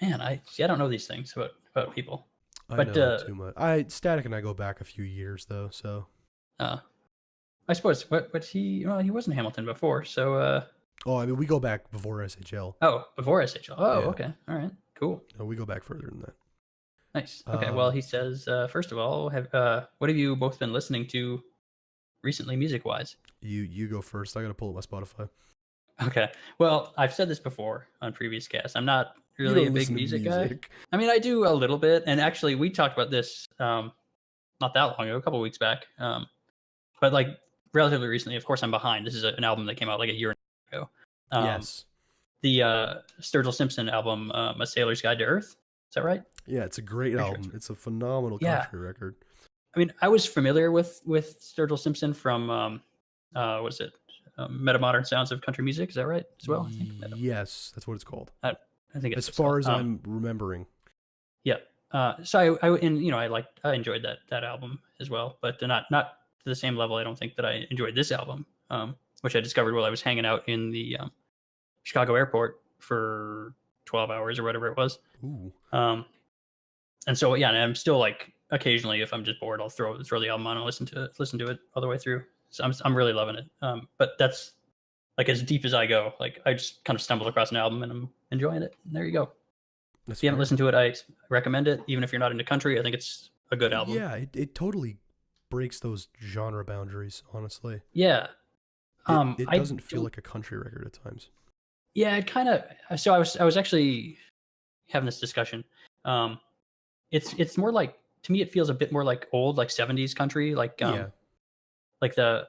Man, I don't know these things about people. I But know too much. Static and I go back a few years though, so. uh, I suppose what he well he wasn't Hamilton before, so Oh, I mean, we go back before SHL. oh before SHL. Oh, Yeah, okay, all right, cool, no, we go back further than that. nice. Okay, well Um, he says first of all, what have you both been listening to recently, music wise? you go first. I gotta pull up my Spotify. Okay, well I've said this before on previous casts. I'm not You really a don't big listen to music guy. music. I mean, I do a little bit, and actually we talked about this not that long ago, a couple weeks back. But like relatively recently, of course, I'm behind. This is an album that came out like a year ago. Um, Yes. the Sturgill Simpson album, A Sailor's Guide to Earth. Is that right? Yeah, it's a great Pretty sure album. It's a phenomenal yeah. country record. I mean, I was familiar with Sturgill Simpson from what is it? Metamodern Sounds of Country Music. Is that right as well? I think. Yes, that's what it's called. I think As it's far called. as I'm remembering. Yeah. So I and I enjoyed that album as well, but not to the same level. I don't think that I enjoyed this album, which I discovered while I was hanging out in the Chicago airport for 12 hours or whatever it was. Ooh. And so yeah, and I'm still like occasionally if I'm just bored, I'll throw the album on and listen to it all the way through. So I'm really loving it. But that's like as deep as I go. Like I just kind of stumbled across an album and I'm enjoying it. And there you go. That's If you haven't fair. listened to it, I recommend it. Even if you're not into country, I think it's a good album. Yeah, it totally breaks those genre boundaries, honestly. Yeah. It I doesn't feel don't. like a country record at times. Yeah, it kind of. So I was actually having this discussion. Um, it's more like to me, it feels a bit more like old, like 70s country, Yeah. like the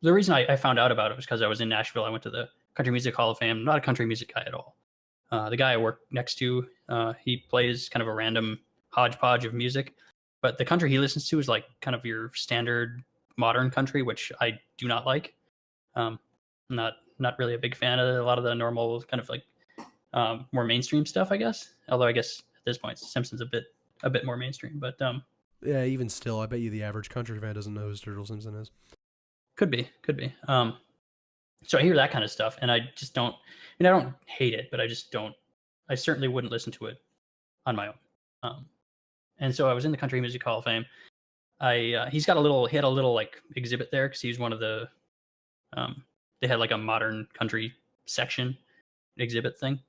reason I found out about it was because I was in Nashville. I went to the Country Music Hall of Fame. I'm not a country music guy at all. The guy I work next to, he plays kind of a random hodgepodge of music, but the country he listens to is like kind of your standard modern country, which I do not like. Um, not really a big fan of a lot of the normal kind of like more mainstream stuff, I guess. Although I guess at this point, Simpsons a bit more mainstream, but Yeah, even still, I bet you the average country fan doesn't know who Sturgill Simpson is. could be. So I hear that kind of stuff, and I just don't. I mean, I don't hate it, but I just don't. I certainly wouldn't listen to it on my own. Um, and so I was in the Country Music Hall of Fame. He had a little like exhibit there because he's one of the they had like a modern country section exhibit thing.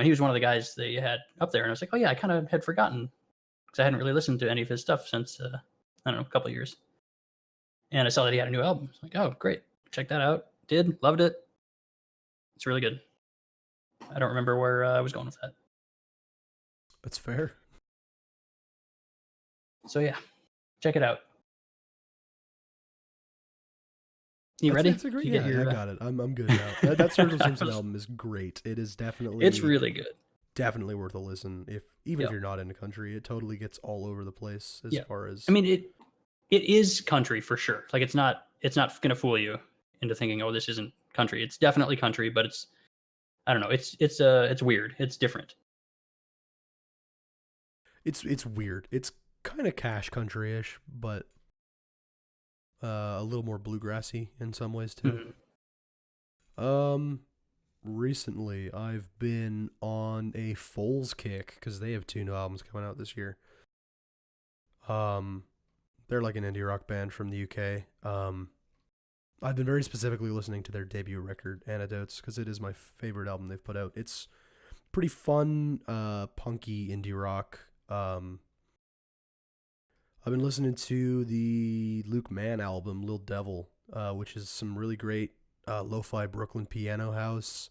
He was one of the guys they had up there, and I was like, oh yeah, I kind of had forgotten because I hadn't really listened to any of his stuff since I don't know, a couple of years. And I saw that he had a new album. I was like, oh great, check that out. Loved it. It's really good. I don't remember where I was going with that. That's fair. So yeah, check it out. You ready? It's a great. You Yeah, get your. I got it. I'm good now. That Sturgill Simpson album is great. It is definitely. It's really good. Definitely worth a listen. Even if Yep. you're not into country, it totally gets all over the place as Yeah. far as. I mean it is country for sure. Like it's not gonna fool you into thinking, oh, this isn't country. It's definitely country, but it's I don't know. It's weird. It's different. It's weird. It's kind of cash country-ish, but a little more bluegrassy in some ways too. Mhm. Recently I've been on a Foles kick because they have 2 new albums coming out this year. They're like an indie rock band from the UK. I've been very specifically listening to their debut record, Antidotes, because it is my favorite album they've put out. It's pretty fun, punky indie rock. I've been listening to the Luke Mann album, Lil Devil, which is some really great lo-fi Brooklyn piano house.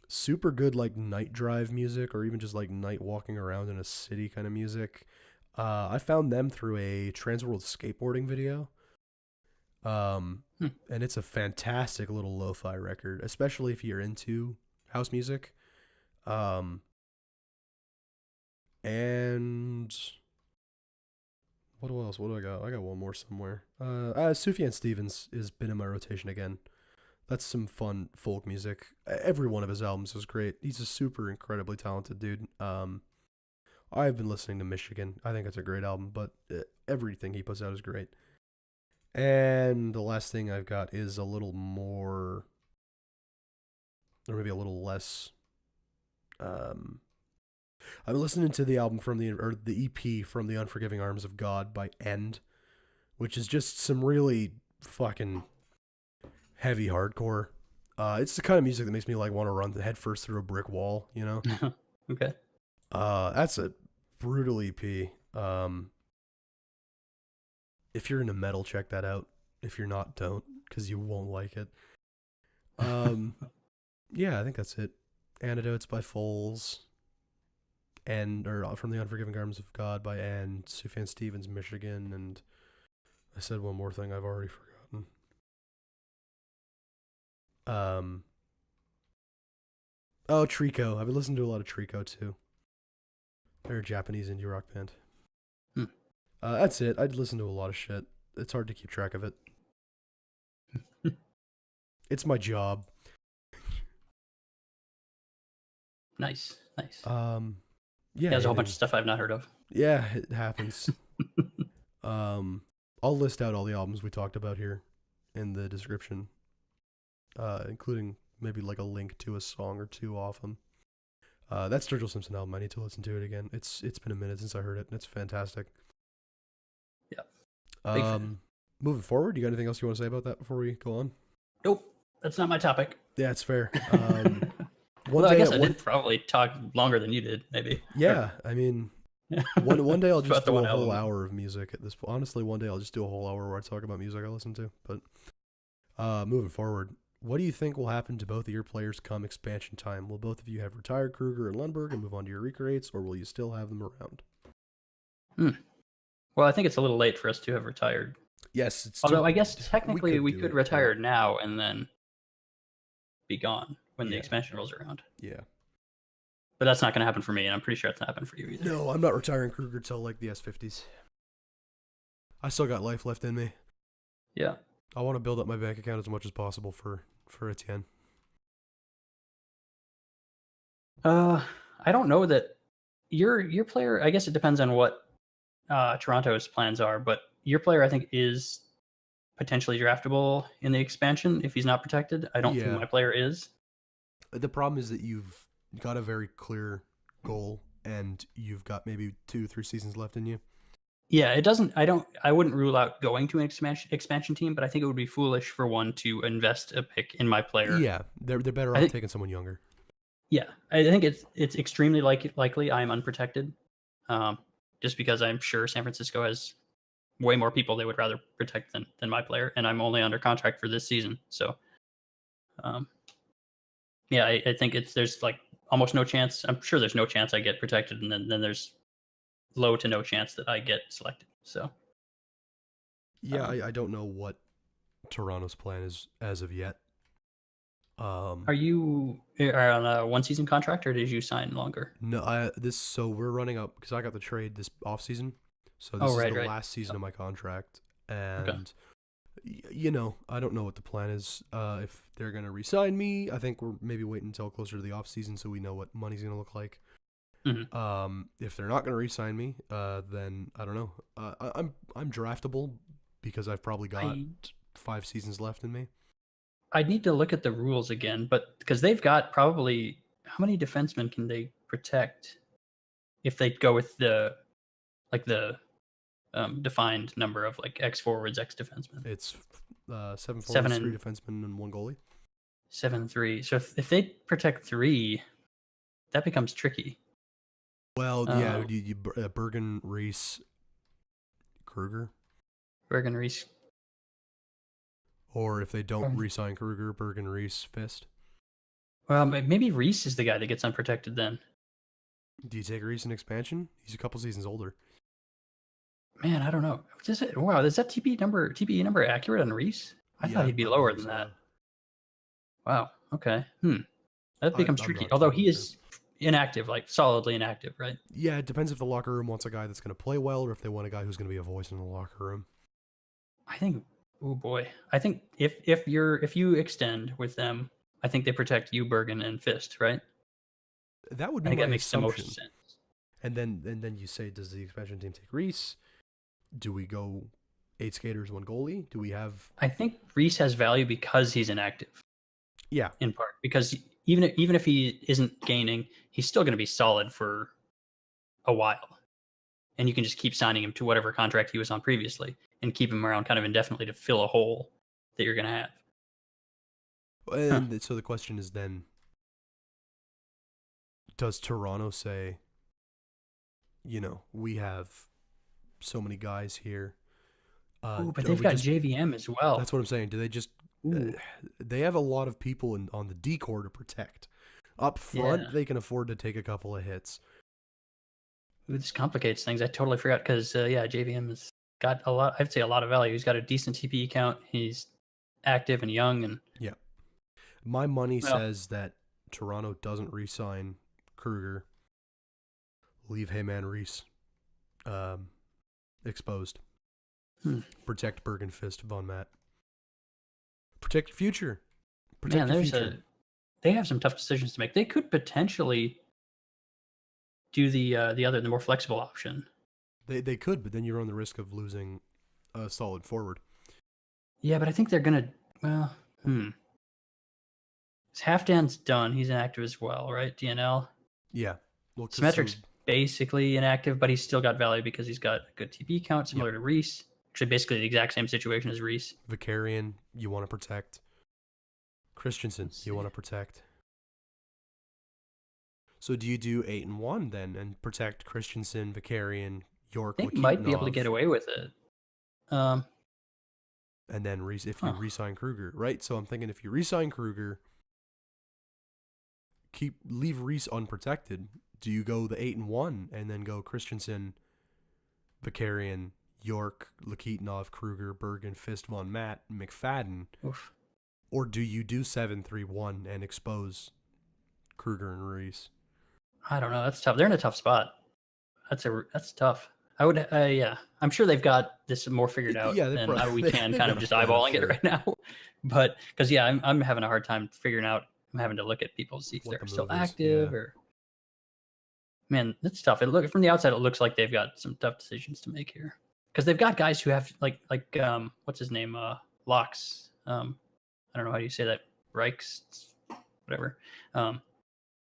Super good like night drive music or even just like night walking around in a city kind of music. I found them through a Transworld skateboarding video. And it's a fantastic little lo-fi record, especially if you're into house music. And what else? What do I got? I got one more somewhere. Sufjan Stevens has been in my rotation again. That's some fun folk music. Every one of his albums is great. He's a super incredibly talented dude. I've been listening to Michigan. I think it's a great album, but everything he puts out is great. And the last thing I've got is a little more, or maybe a little less I've been listening to the album from the EP from the Unforgiving Arms of God by End, which is just some really fucking heavy hardcore. It's the kind of music that makes me like want to run the head first through a brick wall, you know? Okay. That's a brutal EP. If you're into metal, check that out. If you're not, don't, because you won't like it. Yeah, I think that's it. Antidotes by Foles, and or from the Unforgiving Arms of God by Anne, Sufjan Stevens, Michigan, and I said one more thing I've already forgotten. Oh, Trico. I've been listening to a lot of Trico too. They're a Japanese indie rock band. That's it. I'd listen to a lot of shit. It's hard to keep track of it. It's my job. Nice. Yeah. There's a whole bunch of stuff I've not heard of. Yeah, it happens. I'll list out all the albums we talked about here in the description, including maybe like a link to a song or two off them. That Sturgill Simpson album, I need to listen to it again. It's been a minute since I heard it, and it's fantastic. Yeah. Moving forward, you got anything else you want to say about that before we go on? Nope, that's not my topic. Yeah, it's fair. I guess I did probably talk longer than you did, maybe. Yeah, I mean, one day I'll just do a whole album. hour of music at this point. Honestly, one day I'll just do a whole hour where I talk about music I listen to. But moving forward, what do you think will happen to both of your players come expansion time? Will both of you have retired Kruger and Lundberg and move on to your recreates, or will you still have them around? Well, I think it's a little late for us to have retired. Yes. Although I guess technically we could retire now and then be gone when the expansion rolls around. Yeah. But that's not going to happen for me, and I'm pretty sure it's not happening for you either. No, I'm not retiring Kruger till like the S50s. I still got life left in me. Yeah. I want to build up my bank account as much as possible for Etienne. I don't know that your player. I guess it depends on what Toronto's plans are, but your player I think is potentially draftable in the expansion if he's not protected. I don't think my player is. The problem is that you've got a very clear goal and you've got maybe 2-3 seasons left in you. Yeah, it doesn't. I wouldn't rule out going to an expansion team, but I think it would be foolish for one to invest a pick in my player. Yeah, they're better off taking someone younger. Yeah, I think it's extremely likely I'm unprotected, just because I'm sure San Francisco has way more people they would rather protect than my player, and I'm only under contract for this season. So, yeah, I think there's like almost no chance. I'm sure there's no chance I get protected, and then there's low to no chance that I get selected. So, yeah, I don't know what Toronto's plan is as of yet. Are you on a 1-season contract, or did you sign longer? No, so we're running up because I got the trade this off season, so this is the last season of my contract, and you know, I don't know what the plan is. If they're gonna re-sign me, I think we're maybe waiting until closer to the off season so we know what money's gonna look like. Mm-hmm. If they're not gonna re-sign me, then I don't know. I'm draftable because I've probably got 5 seasons left in me. I need to look at the rules again, but because they've got probably how many defensemen can they protect if they go with the defined number of like X forwards, X defensemen? It's 7 forwards, 3 defensemen, and 1 goalie. 7-3. So if they protect 3, that becomes tricky. Well, yeah, Bergen, Reese, Kruger. Bergen, Reese. Or if they don't re-sign Kruger, Bergen, Reese, Fist. Well, maybe Reese is the guy that gets unprotected then. Do you take Reese in expansion? He's a couple seasons older. Man, I don't know. Wow, is that TPE number accurate on Reese? I thought he'd be lower than that. Wow. Okay. That becomes tricky. Although he is inactive, like solidly inactive, right? Yeah, it depends if the locker room wants a guy that's going to play well or if they want a guy who's going to be a voice in the locker room. I think. Oh boy, I think if you extend with them, I think they protect you, Bergen, and Fist, right? That would be my assumption. The most sense. And then you say, does the expansion team take Reese? Do we go 8 skaters, 1 goalie? Do we have? I think Reese has value because he's inactive. Yeah, in part because even if he isn't gaining, he's still going to be solid for a while, and you can just keep signing him to whatever contract he was on previously and keep him around kind of indefinitely to fill a hole that you're going to have. And so the question is then, does Toronto say, we have so many guys here? But they've got JVM as well. That's what I'm saying. Do they just... they have a lot of people on the D core to protect. Up front, they can afford to take a couple of hits. This complicates things. I totally forgot because, JVM has got a lot, I'd say a lot of value. He's got a decent TPE count. He's active and young. And yeah. My money says that Toronto doesn't re-sign Kruger. Leave Heyman Reese exposed. Protect Bergenfist, Von Matt. Protect your future. Protect your future. They have some tough decisions to make. They could potentially do the more flexible option. They could, but then you run the risk of losing a solid forward. Yeah, but I think they're gonna. Halfdan's done. He's inactive as well, right? DNL. Yeah. Well, Symmetric's basically inactive, but he's still got value because he's got a good TP count, similar to Reese. Actually, basically the exact same situation as Reese. Vicarian, you want to protect. Christensen, you want to protect. So do you do 8 and 1 then and protect Christensen, Vicarian, York? I think might be able to get away with it. And then if you re-sign Kruger, right? So I'm thinking if you re-sign Kruger, leave Reese unprotected. Do you go the 8 and 1 and then go Christensen, Vicarian, York, Lakitinov, Kruger, Bergen, Fist, Von Matt, McFadden? Oof. Or do you do 7-3-1 and expose Kruger and Reese? I don't know. That's tough. They're in a tough spot. That's tough. I would, I'm sure they've got this more figured out than we can kind of just eyeballing it right now. But because I'm having a hard time figuring out. I'm having to look at people to see if they're still active or. Man, that's tough. From the outside, it looks like they've got some tough decisions to make here because they've got guys who have like what's his name, Locks. I don't know how you say that, Reichs, whatever.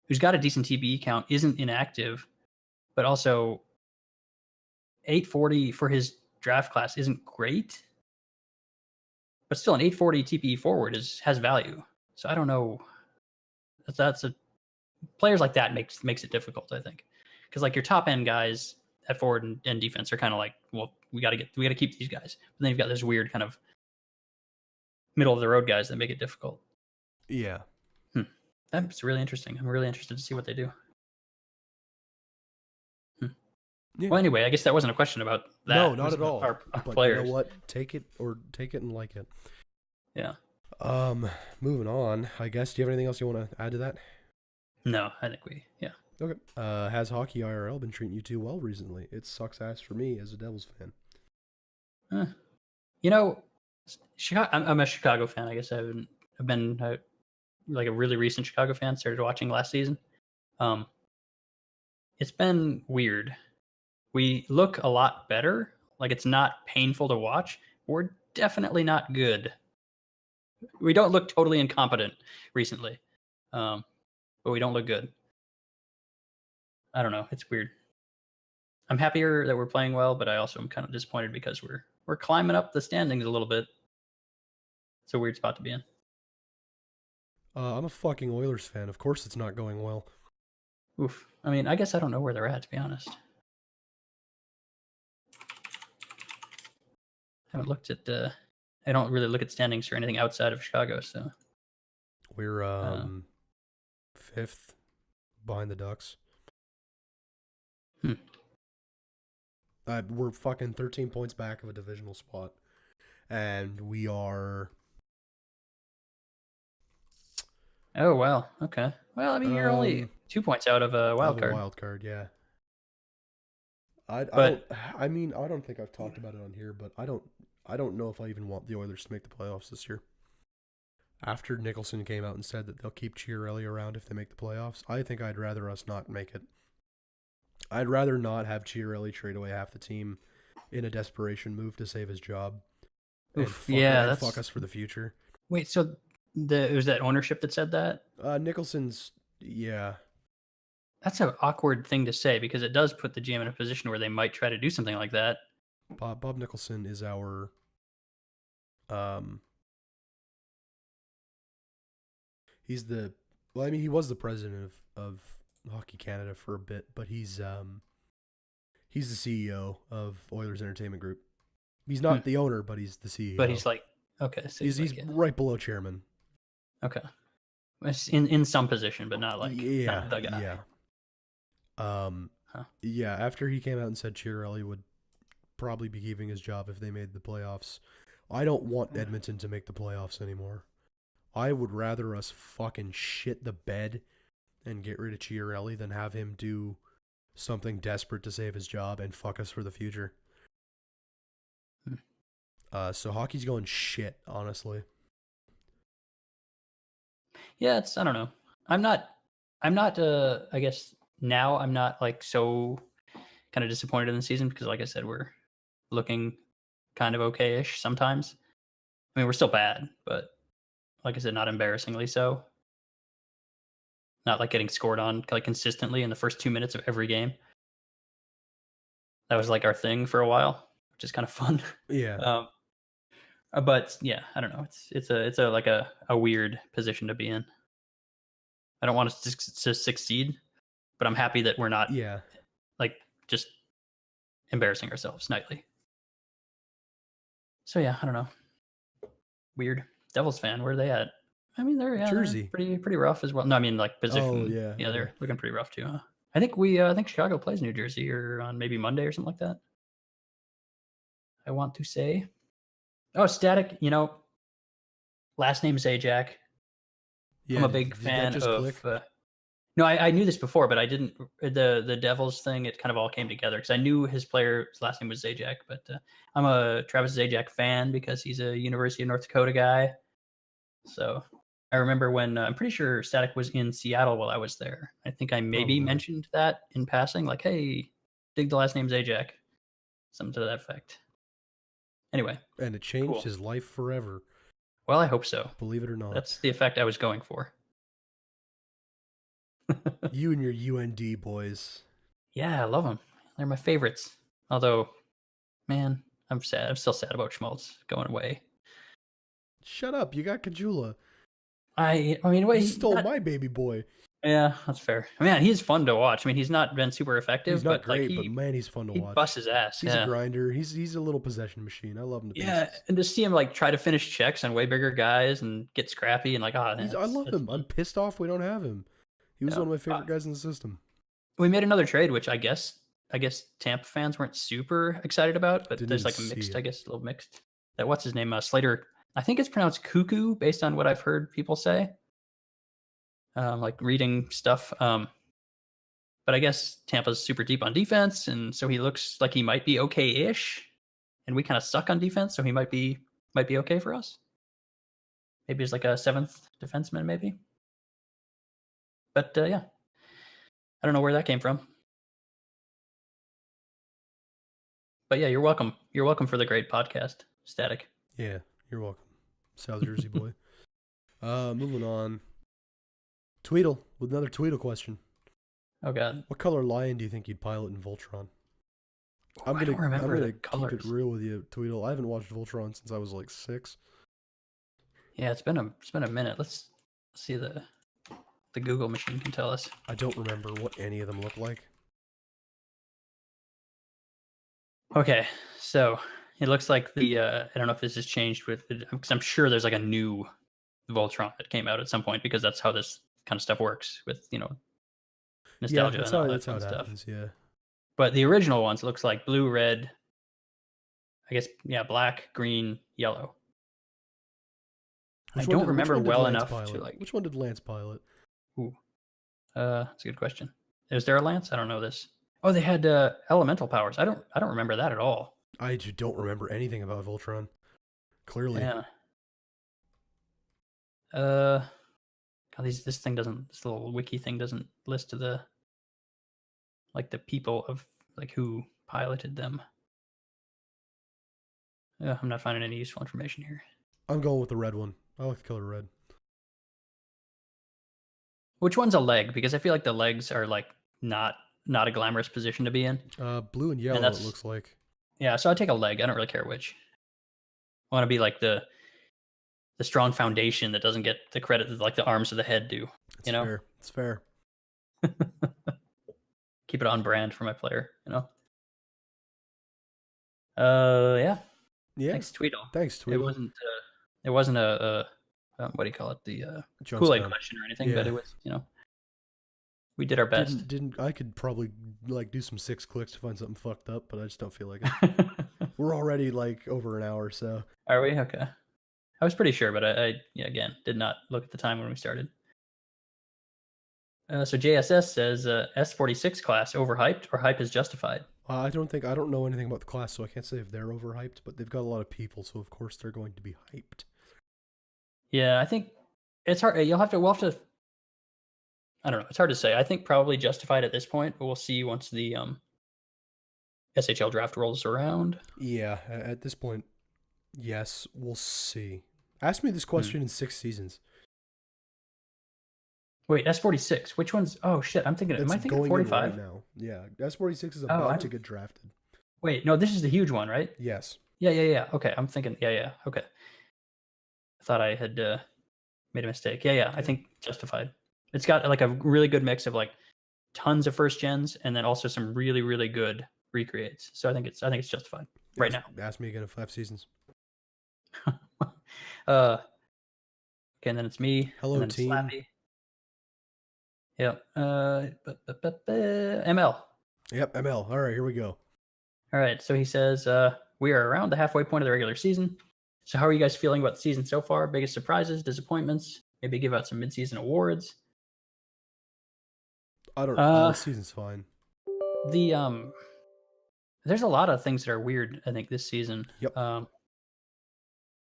Who's got a decent TBE count, isn't inactive, but also 840 for his draft class isn't great, but still an 840 TPE forward has value. So I don't know. That's players like that makes it difficult, I think, because like your top end guys at forward and defense are kind of like, well, we got to keep these guys, but then you've got this weird kind of middle of the road guys that make it difficult. Yeah. That's really interesting. I'm really interested to see what they do. Yeah. Well, anyway, I guess that wasn't a question about that. No, not at all. Our players. You know what? Take it and like it. Yeah. Moving on. I guess. Do you have anything else you want to add to that? No, I think Okay. Has Hockey IRL been treating you too well recently? It sucks ass for me as a Devils fan. Chicago. I'm a Chicago fan. I guess I've been like a really recent Chicago fan. Started watching last season. It's been weird. We look a lot better. Like it's not painful to watch. We're definitely not good. We don't look totally incompetent recently, but we don't look good. I don't know. It's weird. I'm happier that we're playing well, but I also am kind of disappointed because we're climbing up the standings a little bit. It's a weird spot to be in. I'm a fucking Oilers fan. Of course it's not going well. Oof. I mean, I guess I don't know where they're at, to be honest. I haven't looked at I don't really look at standings for anything outside of Chicago, so. We're 5th behind the Ducks. We're fucking 13 points back of a divisional spot. And we are... Oh, wow. Okay. Well, I mean, you're only 2 points out of a wild card. Wild card, yeah. I don't think I've talked about it on here, but I don't know if I even want the Oilers to make the playoffs this year. After Nicholson came out and said that they'll keep Chiarelli around if they make the playoffs, I think I'd rather us not make it. I'd rather not have Chiarelli trade away half the team in a desperation move to save his job. Oof, and fuck us for the future. Wait, so It was that ownership that said that. Nicholson's, yeah. That's an awkward thing to say because it does put the GM in a position where they might try to do something like that. Bob Nicholson is our he's the he was the president of Hockey Canada for a bit, but he's the CEO of Oilers Entertainment Group. He's not the owner, but he's the CEO. But he's like, okay, so he's right below chairman. Okay, in some position, but not like not the guy. Yeah. After he came out and said Chiarelli would probably be keeping his job if they made the playoffs, I don't want Edmonton to make the playoffs anymore. I would rather us fucking shit the bed and get rid of Chiarelli than have him do something desperate to save his job and fuck us for the future. So hockey's going shit, honestly. Yeah, I don't know. I'm not I guess now I'm not like so kind of disappointed in the season because like I said, we're looking kind of okay-ish sometimes. I mean, we're still bad, but like I said, not embarrassingly so. Not like getting scored on like consistently in the first 2 minutes of every game. That was like our thing for a while, which is kind of fun. Yeah. But yeah, I don't know. It's a like a weird position to be in. I don't want us to succeed, but I'm happy that we're not like just embarrassing ourselves nightly. So yeah, I don't know. Weird. Devils fan, where are they at? I mean, they're Jersey. They're pretty rough as well. No, I mean like position. Oh yeah. Yeah, they're looking pretty rough too. Huh? I think I think Chicago plays New Jersey or on maybe Monday or something like that. I want to say. Oh, Static, last name Zajac. Yeah, I'm a big fan of. No, I knew this before, but I didn't. The Devils thing, it kind of all came together because I knew his last name was Zajac, but I'm a Travis Zajac fan because he's a University of North Dakota guy. So I remember when I'm pretty sure Static was in Seattle while I was there. I think I maybe mentioned that in passing, like, hey, dig the last name Zajac. Something to that effect. Anyway. And it changed his life forever. Well, I hope so. Believe it or not. That's the effect I was going for. You and your UND boys. Yeah, I love them. They're my favorites. Although, man, I'm sad. I'm still sad about Schmaltz going away. Shut up. You got Kajula. I mean, wait, he stole my baby boy. Yeah, that's fair. I mean, he's fun to watch. I mean, he's not been super effective. He's not but great, but man, he's fun to watch. He busts his ass. He's a grinder. He's a little possession machine. I love him to pieces. Yeah, and to see him like try to finish checks on way bigger guys and get scrappy and like, I love him. I'm pissed off we don't have him. He was one of my favorite guys in the system. We made another trade, which I guess Tampa fans weren't super excited about, but there's like a mixed, a little mixed. That what's his name? Slater. I think it's pronounced Cuckoo based on what I've heard people say. Like reading stuff. But I guess Tampa's super deep on defense, and so he looks like he might be okay-ish. And we kind of suck on defense, so he might be okay for us. Maybe he's like a 7th defenseman, maybe. But yeah, I don't know where that came from. But yeah, you're welcome. You're welcome for the great podcast, Static. Yeah, you're welcome, South Jersey boy. Moving on. Tweedle with another Tweedle question. Oh God! What color lion do you think you'd pilot in Voltron? I'm gonna keep it real with you, Tweedle. I haven't watched Voltron since I was like 6. Yeah, it's been a minute. Let's see the Google machine can tell us. I don't remember what any of them look like. Okay, so it looks like the I don't know if this has changed with because I'm sure there's like a new Voltron that came out at some point because that's how this kind of stuff works with nostalgia and all that fun stuff. Happens, yeah. But the original ones looks like blue, red, I guess black, green, yellow. I don't remember well enough to like. Which one did Lance pilot? Ooh, that's a good question. Is there a Lance? I don't know this. Oh, they had elemental powers. I don't remember that at all. I don't remember anything about Voltron. Clearly. Yeah. God, this little wiki thing doesn't list the people of like who piloted them. Yeah, I'm not finding any useful information here. I'm going with the red one. I like the color red. Which one's a leg? Because I feel like the legs are like not a glamorous position to be in. Blue and yellow. It looks like. Yeah, so I'd take a leg. I don't really care which. I want to be like the strong foundation that doesn't get the credit that like the arms of the head do. It's fair. It's fair. Keep it on brand for my player. Yeah. Yeah. Thanks, Tweedle. Thanks, Tweedle. It wasn't a what do you call it? The Kool-Aid question or anything, but it was, we did our best. I could probably like do some 6 clicks to find something fucked up, but I just don't feel like it. We're already like over an hour, so. Are we? Okay. I was pretty sure, but I again did not look at the time when we started. So JSS says S46 class overhyped or hype is justified. I don't know anything about the class, so I can't say if they're overhyped, but they've got a lot of people, so of course they're going to be hyped. Yeah, I think it's hard. We'll have to. I don't know. It's hard to say. I think probably justified at this point, but we'll see once the SHL draft rolls around. Yeah, at this point, yes, we'll see. Ask me this question in 6 seasons. Wait, S46. Which one's? Oh shit! I'm thinking. Am I thinking 45 right now? Yeah, S46 is about to get drafted. Wait, no, this is the huge one, right? Yes. Yeah. Okay, I'm thinking. Yeah. Okay. I thought I had made a mistake. Yeah. I think justified. It's got like a really good mix of like tons of first gens and then also some really, really good recreates. So I think it's justified right now. Ask me again in 5 seasons. Okay, and then it's me. Hello, and then team. Slappy. Yep. ML. Yep, ML. All right, here we go. All right. So he says we are around the halfway point of the regular season. So how are you guys feeling about the season so far? Biggest surprises, disappointments? Maybe give out some mid-season awards. I don't know. The season's fine. There's a lot of things that are weird, I think, this season. Yep. I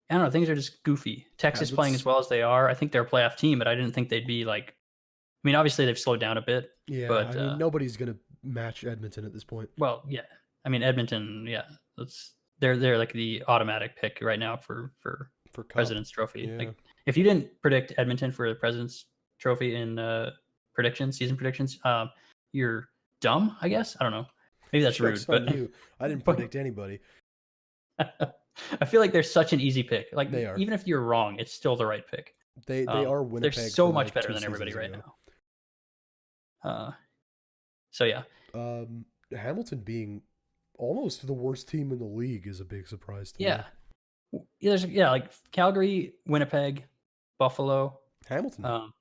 don't know. Things are just goofy. Texas playing as well as they are. I think they're a playoff team, but I didn't think they'd be like. I mean, obviously they've slowed down a bit. Yeah, but I mean, nobody's gonna match Edmonton at this point. Well, yeah. I mean, Edmonton. Yeah, they're like the automatic pick right now for President's Trophy. Yeah. Like, if you didn't predict Edmonton for the President's Trophy in season predictions, you're dumb. I guess I don't know. Maybe that's rude, but I didn't predict anybody. I feel like they're such an ezy pick. Like they are. Even if you're wrong, it's still the right pick. They are Winnipeg. They're so much better than everybody right now. So yeah. Hamilton being almost the worst team in the league is a big surprise to me. Yeah, like Calgary, Winnipeg, Buffalo, Hamilton.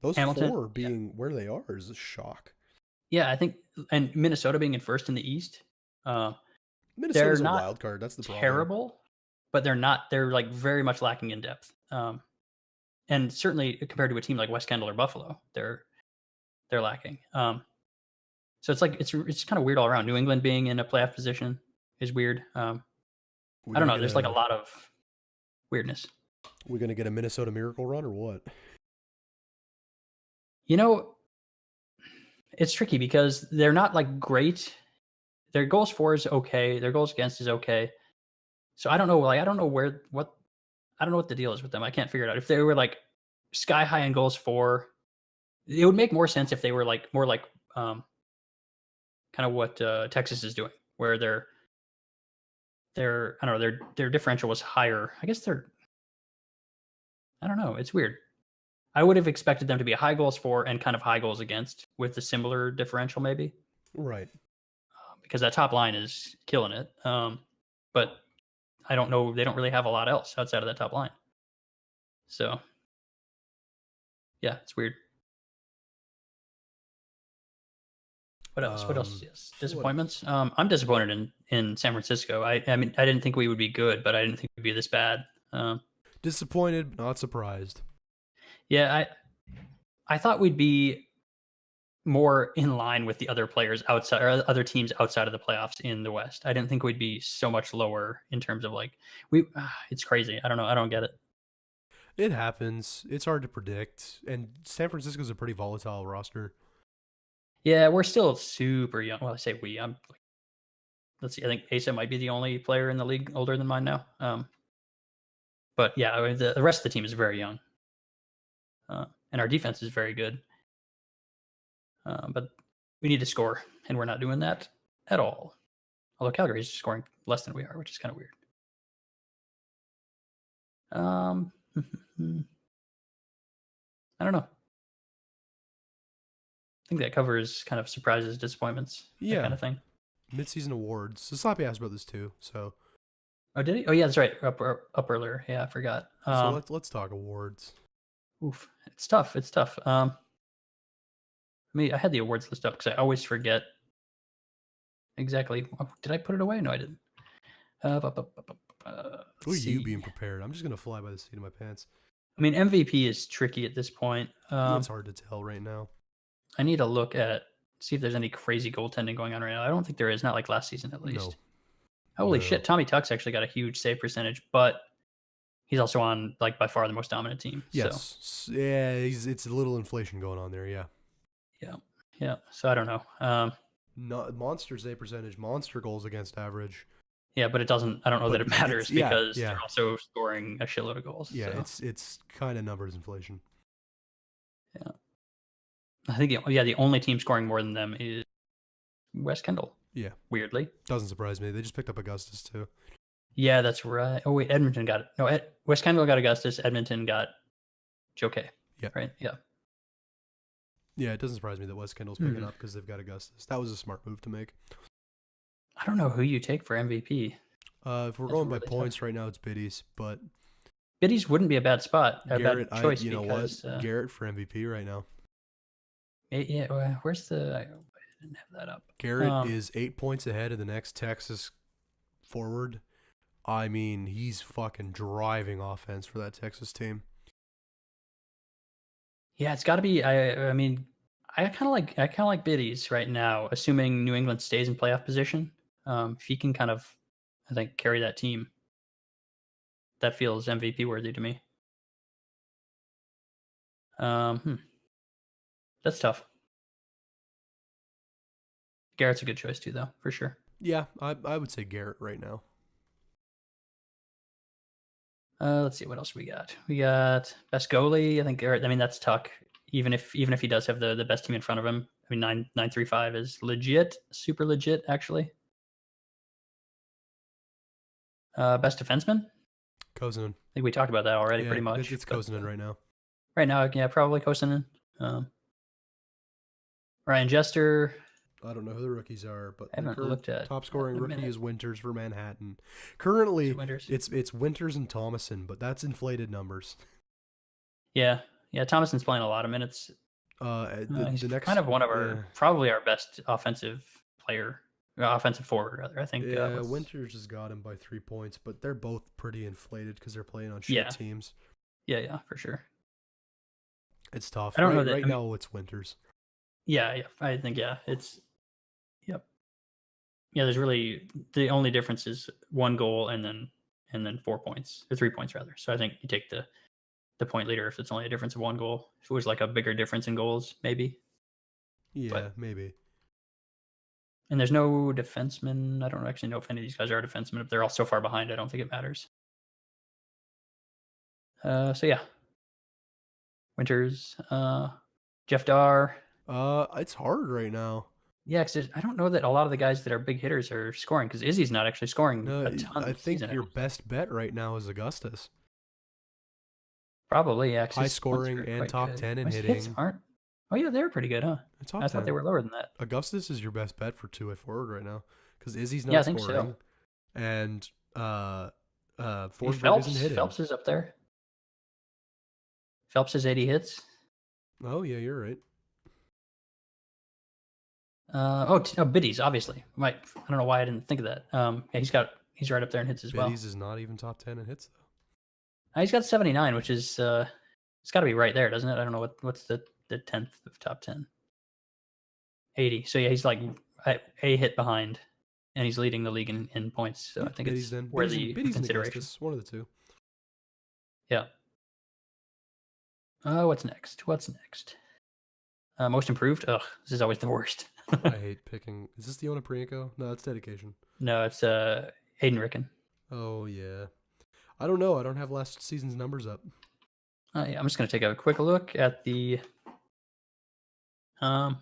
Those Hamilton, 4 being where they are is a shock. Yeah, I think, and Minnesota being in first in the East. Minnesota's a wild card. That's the problem. Terrible, but they're not. They're like very much lacking in depth. And certainly compared to a team like West Kendall or Buffalo, they're lacking. So it's like it's kind of weird all around. New England being in a playoff position is weird. I don't know. There's like a lot of weirdness. We're gonna get a Minnesota Miracle run or what? It's tricky because they're not like great. Their goals for is okay. Their goals against is okay. So I don't know. Like I don't know what the deal is with them. I can't figure it out. If they were like sky high in goals for, it would make more sense if they were like more like kind of what Texas is doing, where their I don't know, their differential was higher. I guess I don't know. It's weird. I would have expected them to be a high goals for and kind of high goals against with a similar differential, maybe. Right. Because that top line is killing it. But I don't know. They don't really have a lot else outside of that top line. So, yeah, it's weird. What else? Yes. Disappointments? I'm disappointed in San Francisco. I mean, I didn't think we would be good, but I didn't think we'd be this bad. Disappointed, but not surprised. Yeah, I thought we'd be more in line with the other players outside or other teams outside of the playoffs in the West. I didn't think we'd be so much lower in terms of like it's crazy. I don't know. I don't get it. It happens. It's hard to predict, and San Francisco's a pretty volatile roster. Yeah, we're still super young. Well, I say we. I'm like, let's see. I think Asa might be the only player in the league older than mine now. But yeah, I mean, the rest of the team is very young. And our defense is very good. But we need to score, and we're not doing that at all. Although Calgary is scoring less than we are, which is kind of weird. I don't know. I think that covers kind of surprises, disappointments, that kind of thing. Mid-season awards. So Sloppy asked about this too. So. Oh, did he? Oh, yeah, that's right. Up earlier. Yeah, I forgot. So let's talk awards. Oof, it's tough. It's tough. I had the awards list up because I always forget exactly. Oh, did I put it away? No, I didn't. Who are you being prepared? I'm just gonna fly by the seat of my pants. I mean, MVP is tricky at this point. It's hard to tell right now. I need to look at see if there's any crazy goaltending going on right now. I don't think there is. Not like last season, at least. No. Holy shit! Tommy Tuck's actually got a huge save percentage, but he's also on like by far the most dominant team. Yes. So. Yeah, it's a little inflation going on there. Yeah. Yeah. So I don't know. Monster save percentage, monster goals against average. Yeah, but it doesn't. I don't know that it matters because they're also scoring a shitload of goals. Yeah, so. It's kind of numbers inflation. Yeah, I think the only team scoring more than them is West Kendall. Yeah, weirdly, doesn't surprise me. They just picked up Augustus too. Yeah, that's right. Oh wait, Edmonton got it. No, West Kendall got Augustus. Edmonton got Joe K. Yeah, right. Yeah. Yeah, it doesn't surprise me that West Kendall's picking up because they've got Augustus. That was a smart move to make. I don't know who you take for MVP. If we're going by points right now, it's Biddies, but Biddies wouldn't be a bad spot. Garrett, bad choice. You know what? Garrett for MVP right now. Yeah, where's the? I didn't have that up. Garrett is 8 points ahead of the next Texas forward. I mean, he's fucking driving offense for that Texas team. Yeah, it's got to be. I mean, I kind of like Biddies right now, assuming New England stays in playoff position. If he can kind of, I think, carry that team, that feels MVP worthy to me. That's tough. Garrett's a good choice too, though, for sure. Yeah, I would say Garrett right now. Let's see what else we got. We got best goalie. I think Garrett. I mean, that's Tuck. Even if he does have the best team in front of him. I mean, 935 is legit, super legit, actually. Best defenseman. Kosonen. I think we talked about that already, pretty much. It's Kosonen right now. Right now, yeah, probably Kosonen. Ryan Jester. I don't know who the rookies are, but I haven't looked at top scoring rookie is Winters for Manhattan. Currently, it's Winters and Thomason, but that's inflated numbers. Yeah, Thomason's playing a lot of minutes. He's the next, kind of one of our probably our best offensive forward, rather. I think. Yeah, Winters has got him by 3 points, but they're both pretty inflated because they're playing on shit teams. Yeah, for sure. It's tough. I don't know that, right now it's Winters. Yeah, I think it's. Yep. Yeah, there's really the only difference is one goal and then 4 points or 3 points rather. So I think you take the point leader if it's only a difference of one goal. If it was like a bigger difference in goals, maybe. Yeah, maybe. And there's no defenseman. I don't actually know if any of these guys are defensemen. If they're all so far behind, I don't think it matters. So yeah. Winters, Jeff Darr. It's hard right now. Yeah, because I don't know that a lot of the guys that are big hitters are scoring because Izzy's not actually scoring a ton. I think your best bet right now is Augustus. Probably, yeah. High scoring and top 10 in hitting. Hits aren't. Oh yeah, they're pretty good, huh? I thought they were lower than that. Augustus is your best bet for two-way forward right now because Izzy's not scoring. So. And Forsberg isn't hitting. Phelps is up there. Phelps has 80 hits. Oh yeah, you're right. Biddies, obviously. I don't know why I didn't think of that. Yeah, he's right up there in hits as well. Biddies is not even top 10 in hits though. He's got 79, which is it's got to be right there, doesn't it? I don't know what's the 10th of top 10. 80. So yeah, he's like a hit behind, and he's leading the league in points. So I think it's worthy consideration. One of the two. Yeah. What's next? Most improved? Ugh, this is always the worst. I hate picking. Is this the Onoprinko? No, it's dedication. No, it's Aiden Ricken. Oh yeah. I don't know. I don't have last season's numbers up. Yeah, I'm just gonna take a quick look at the I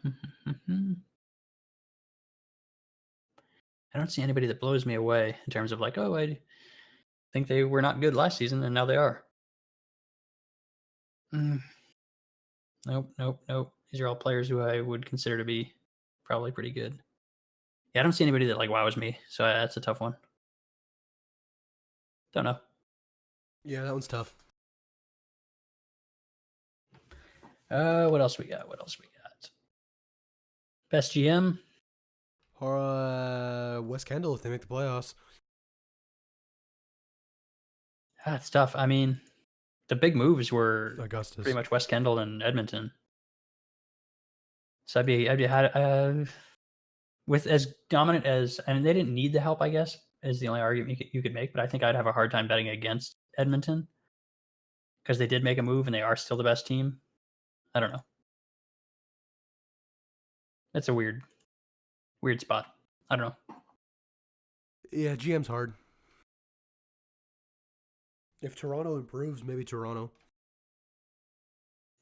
don't see anybody that blows me away in terms of like, oh, I think they were not good last season and now they are. Mm, nope, nope, nope. These are all players who I would consider to be probably pretty good. Yeah, I don't see anybody that like wows me, so that's a tough one. Don't know. Yeah, that one's tough. What else we got? What else we got? Best GM? Wes Kendall if they make the playoffs. That's tough. I mean, the big moves were Augustus. pretty much West Kendall and Edmonton. So I'd be with as dominant as, and they didn't need the help, I guess, is the only argument you could make. But I think I'd have a hard time betting against Edmonton because they did make a move and they are still the best team. I don't know. It's a weird spot. I don't know. Yeah, GM's hard. If Toronto improves, maybe Toronto.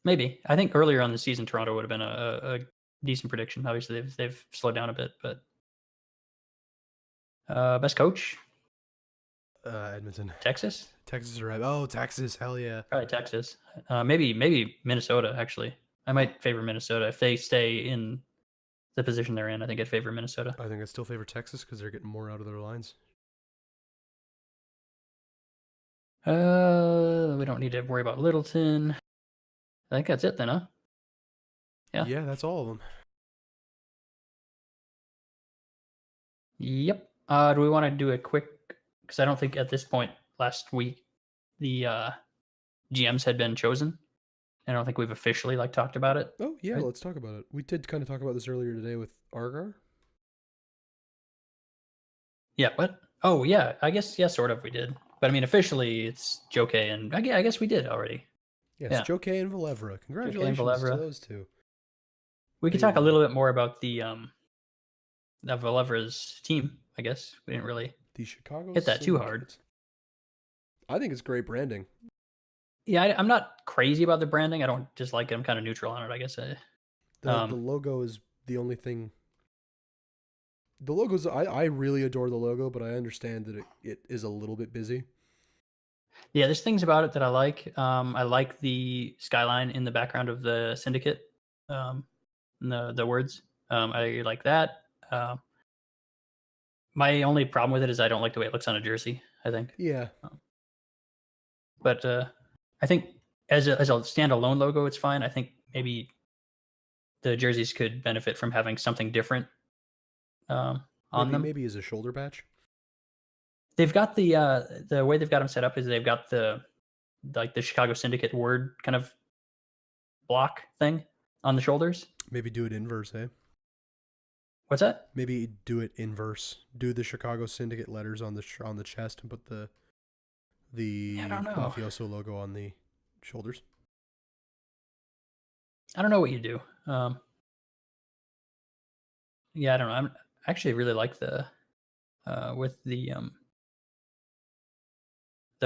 Maybe. I think earlier on the season, Toronto would have been a decent prediction. Obviously, they've slowed down a bit, but best coach? Edmonton. Texas? Texas are right. Oh, Texas. Hell yeah. Probably Texas. Maybe Minnesota, actually. I might favor Minnesota. If they stay in the position they're in, I think I'd favor Minnesota. I think I'd still favor Texas because they're getting more out of their lines. We don't need to worry about Littleton. I think that's it then, huh? Yeah. Yeah, that's all of them. Yep. Do we want to do a quick, because I don't think at this point last week the GMs had been chosen. I don't think we've officially talked about it. Oh yeah, right? Let's talk about it. We did kind of talk about this earlier today with Argar. Yeah, what? Oh yeah, I guess sort of we did. But I mean officially it's Joe K and I guess we did already. Yes, yeah. Joe K and Valevra. Congratulations to those two. We could talk a little bit more about the Valevra's team, I guess. We didn't really the Chicago hit that too hard. I think it's great branding. Yeah, I'm not crazy about the branding. I don't dislike it. I'm kind of neutral on it, I guess. The logo is the only thing. The logo's I really adore the logo, but I understand that it is a little bit busy. Yeah, there's things about it that I like. I like the skyline in the background of the syndicate. The words. I like that. My only problem with it is I don't like the way it looks on a jersey, I think. Yeah. But I think as a standalone logo, it's fine. I think maybe the jerseys could benefit from having something different on them. Maybe as a shoulder patch. They've got the way they've got them set up is they've got the Chicago Syndicate word kind of block thing on the shoulders. Maybe do it inverse, eh? What's that? Maybe do it inverse. Do the Chicago Syndicate letters on the chest and put the mafioso logo on the shoulders. I don't know what you do. Yeah, I don't know. I actually really like the with the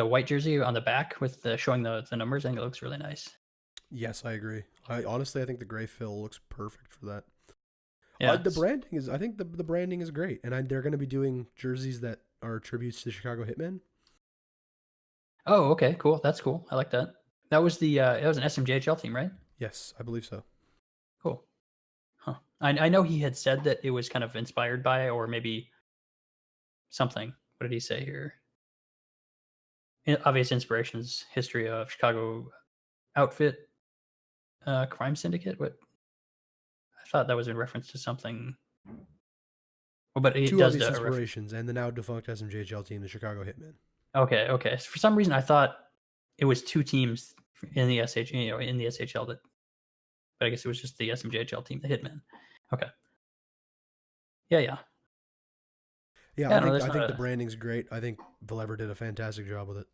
white jersey on the back with showing the numbers. I think it looks really nice. Yes, I agree. I think the gray fill looks perfect for that. Yeah, the branding is. I think the branding is great, and they're going to be doing jerseys that are tributes to Chicago Hitmen. Oh, okay, cool. That's cool. I like that. That was it was an SMJHL team, right? Yes, I believe so. Cool. Huh. I know he had said that it was kind of inspired by, or maybe something. What did he say here? Obvious inspirations, history of Chicago outfit, crime syndicate. What? I thought that was in reference to something. Well, but it two does obvious inspirations, and the now defunct SMJHL team, the Chicago Hitmen. Okay. For some reason, I thought it was two teams in the in the SHL that, but I guess it was just the SMJHL team, the Hitmen. Okay. Yeah. I think the branding's great. I think Valevra did a fantastic job with it.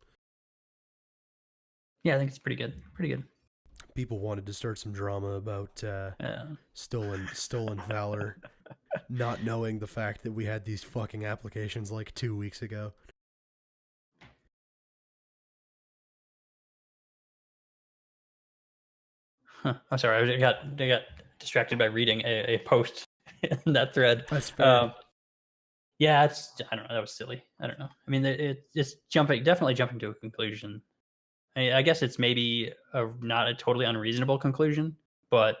Yeah, I think it's pretty good. People wanted to start some drama about stolen valor, not knowing the fact that we had these fucking applications like 2 weeks ago. Huh. I'm sorry, I got distracted by reading a post in that thread. That's fair. Yeah, I don't know. That was silly. I don't know. I mean, it's definitely jumping to a conclusion. I guess it's maybe not a totally unreasonable conclusion, but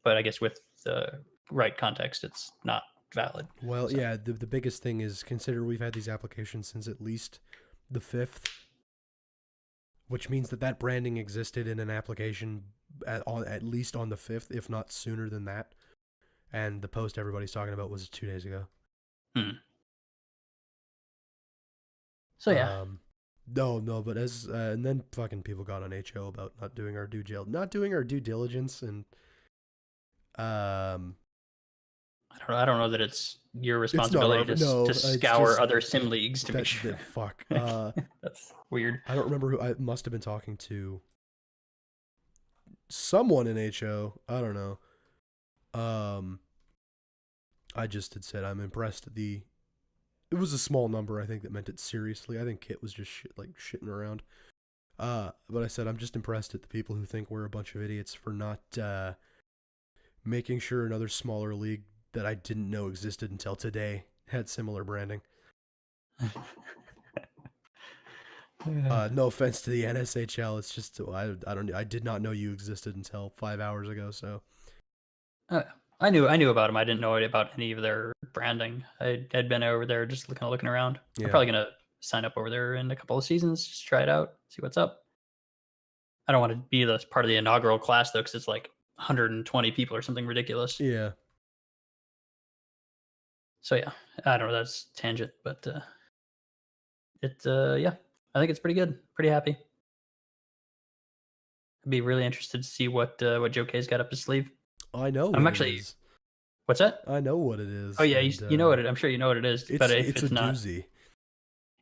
I guess with the right context, it's not valid. Well, so. Yeah, the biggest thing is consider we've had these applications since at least the 5th, which means that branding existed in an application at least on the 5th, if not sooner than that. And the post everybody's talking about was 2 days ago. So yeah. No, but and then fucking people got on HO about not doing our due diligence, and I don't know that it's your responsibility to scour other sim leagues to be sure. Fuck. That's weird. I don't remember who. I must have been talking to someone in HO. I don't know. I just had said I'm impressed. It was a small number, I think, that meant it seriously. I think Kit was just shitting around. But I said I'm just impressed at the people who think we're a bunch of idiots for not making sure another smaller league that I didn't know existed until today had similar branding. No offense to the NSHL, it's just I did not know you existed until 5 hours ago. So I knew about them. I didn't know about any of their branding. I'd been over there just kind of looking around. Yeah. I'm probably gonna sign up over there in a couple of seasons, just try it out, see what's up. I don't want to be the part of the inaugural class though, because it's like 120 people or something ridiculous. Yeah. So yeah, I don't know. That's tangent, but yeah, I think it's pretty good. Pretty happy. I'd be really interested to see what Joe K's got up his sleeve. I know. I'm actually. It is. What's that? I know what it is. Oh yeah, you know what it. I'm sure you know what it is. But if it's not, doozy.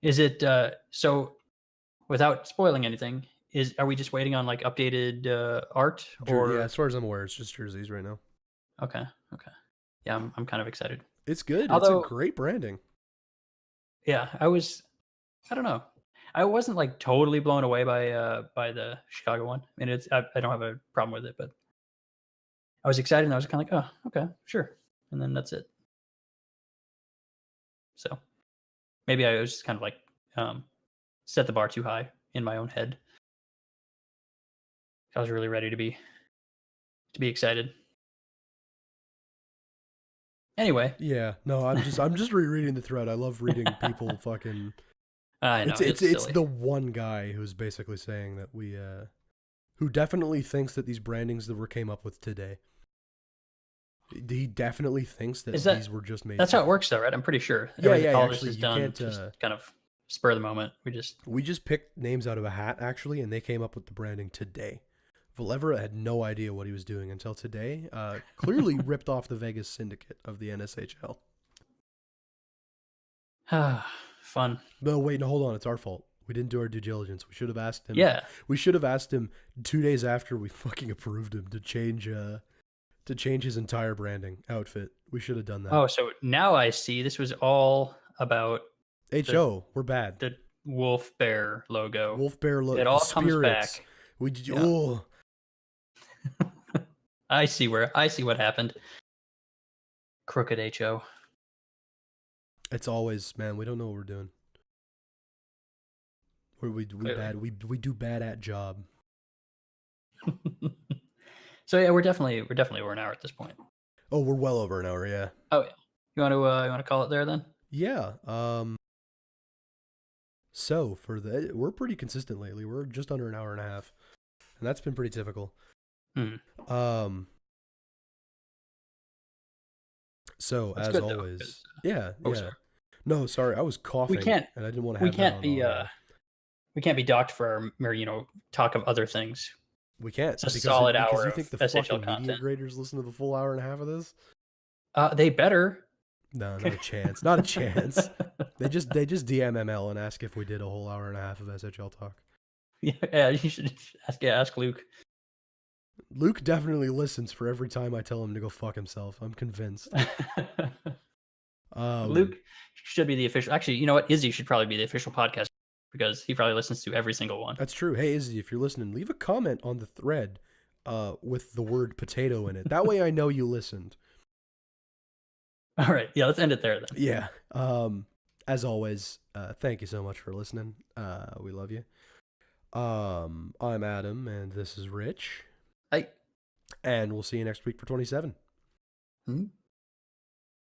Is it so? Without spoiling anything, are we just waiting on like updated art? Or yeah, as far as I'm aware, it's just jerseys right now. Okay. Yeah, I'm kind of excited. It's good. Although, it's a great branding. Yeah, I don't know. I wasn't like totally blown away by the Chicago one. I mean, I don't have a problem with it, but I was excited and I was kind of like, oh, okay, sure. And then that's it. So maybe I was just kind of like set the bar too high in my own head. I was really ready to be excited. Anyway. Yeah. No, I'm just rereading the thread. I love reading people fucking. I know. It's the one guy who's basically saying that who definitely thinks that these brandings that we came up with today. He definitely thinks that these were just made. That's how it works, though, right? I'm pretty sure. Yeah. All actually, this is done just kind of spur of the moment. We just picked names out of a hat, actually, and they came up with the branding today. Valevra had no idea what he was doing until today. Clearly ripped off the Vegas syndicate of the NSHL. Fun. No, wait, no, hold on. It's our fault. We didn't do our due diligence. We should have asked him. Yeah. We should have asked him 2 days after we fucking approved him to change his entire branding outfit. We should have done that. Oh, so now I see this was all about HO. We're bad. The wolf bear logo. Wolf bear logo. It all comes back. Oh. I see what happened. Crooked HO. It's always, man, we don't know what we're doing. We do bad at job. So yeah, we're definitely over an hour at this point. Oh, we're well over an hour, yeah. Oh yeah. You want to call it there then? Yeah. So we're pretty consistent lately. We're just under an hour and a half, and that's been pretty typical. So that's as good, always, yeah. Sorry. No, sorry, I was coughing. And I didn't want to have. We can't be docked for our talk of other things. We can't. It's a solid hour. Because you think the SHL fucking content. media graders listen to the full hour and a half of this? They better. No, not a chance. Not a chance. They just DM ML and ask if we did a whole hour and a half of SHL talk. Yeah, you should ask Luke. Luke definitely listens for every time I tell him to go fuck himself. I'm convinced. Luke should be the official. Actually, you know what? Izzy should probably be the official podcast because he probably listens to every single one. That's true. Hey, Izzy, if you're listening, leave a comment on the thread with the word potato in it. That way I know you listened. All right. Yeah, let's end it there then. Yeah. As always, thank you so much for listening. We love you. I'm Adam, and this is Rich. Hi. And we'll see you next week for 27. Mm-hmm.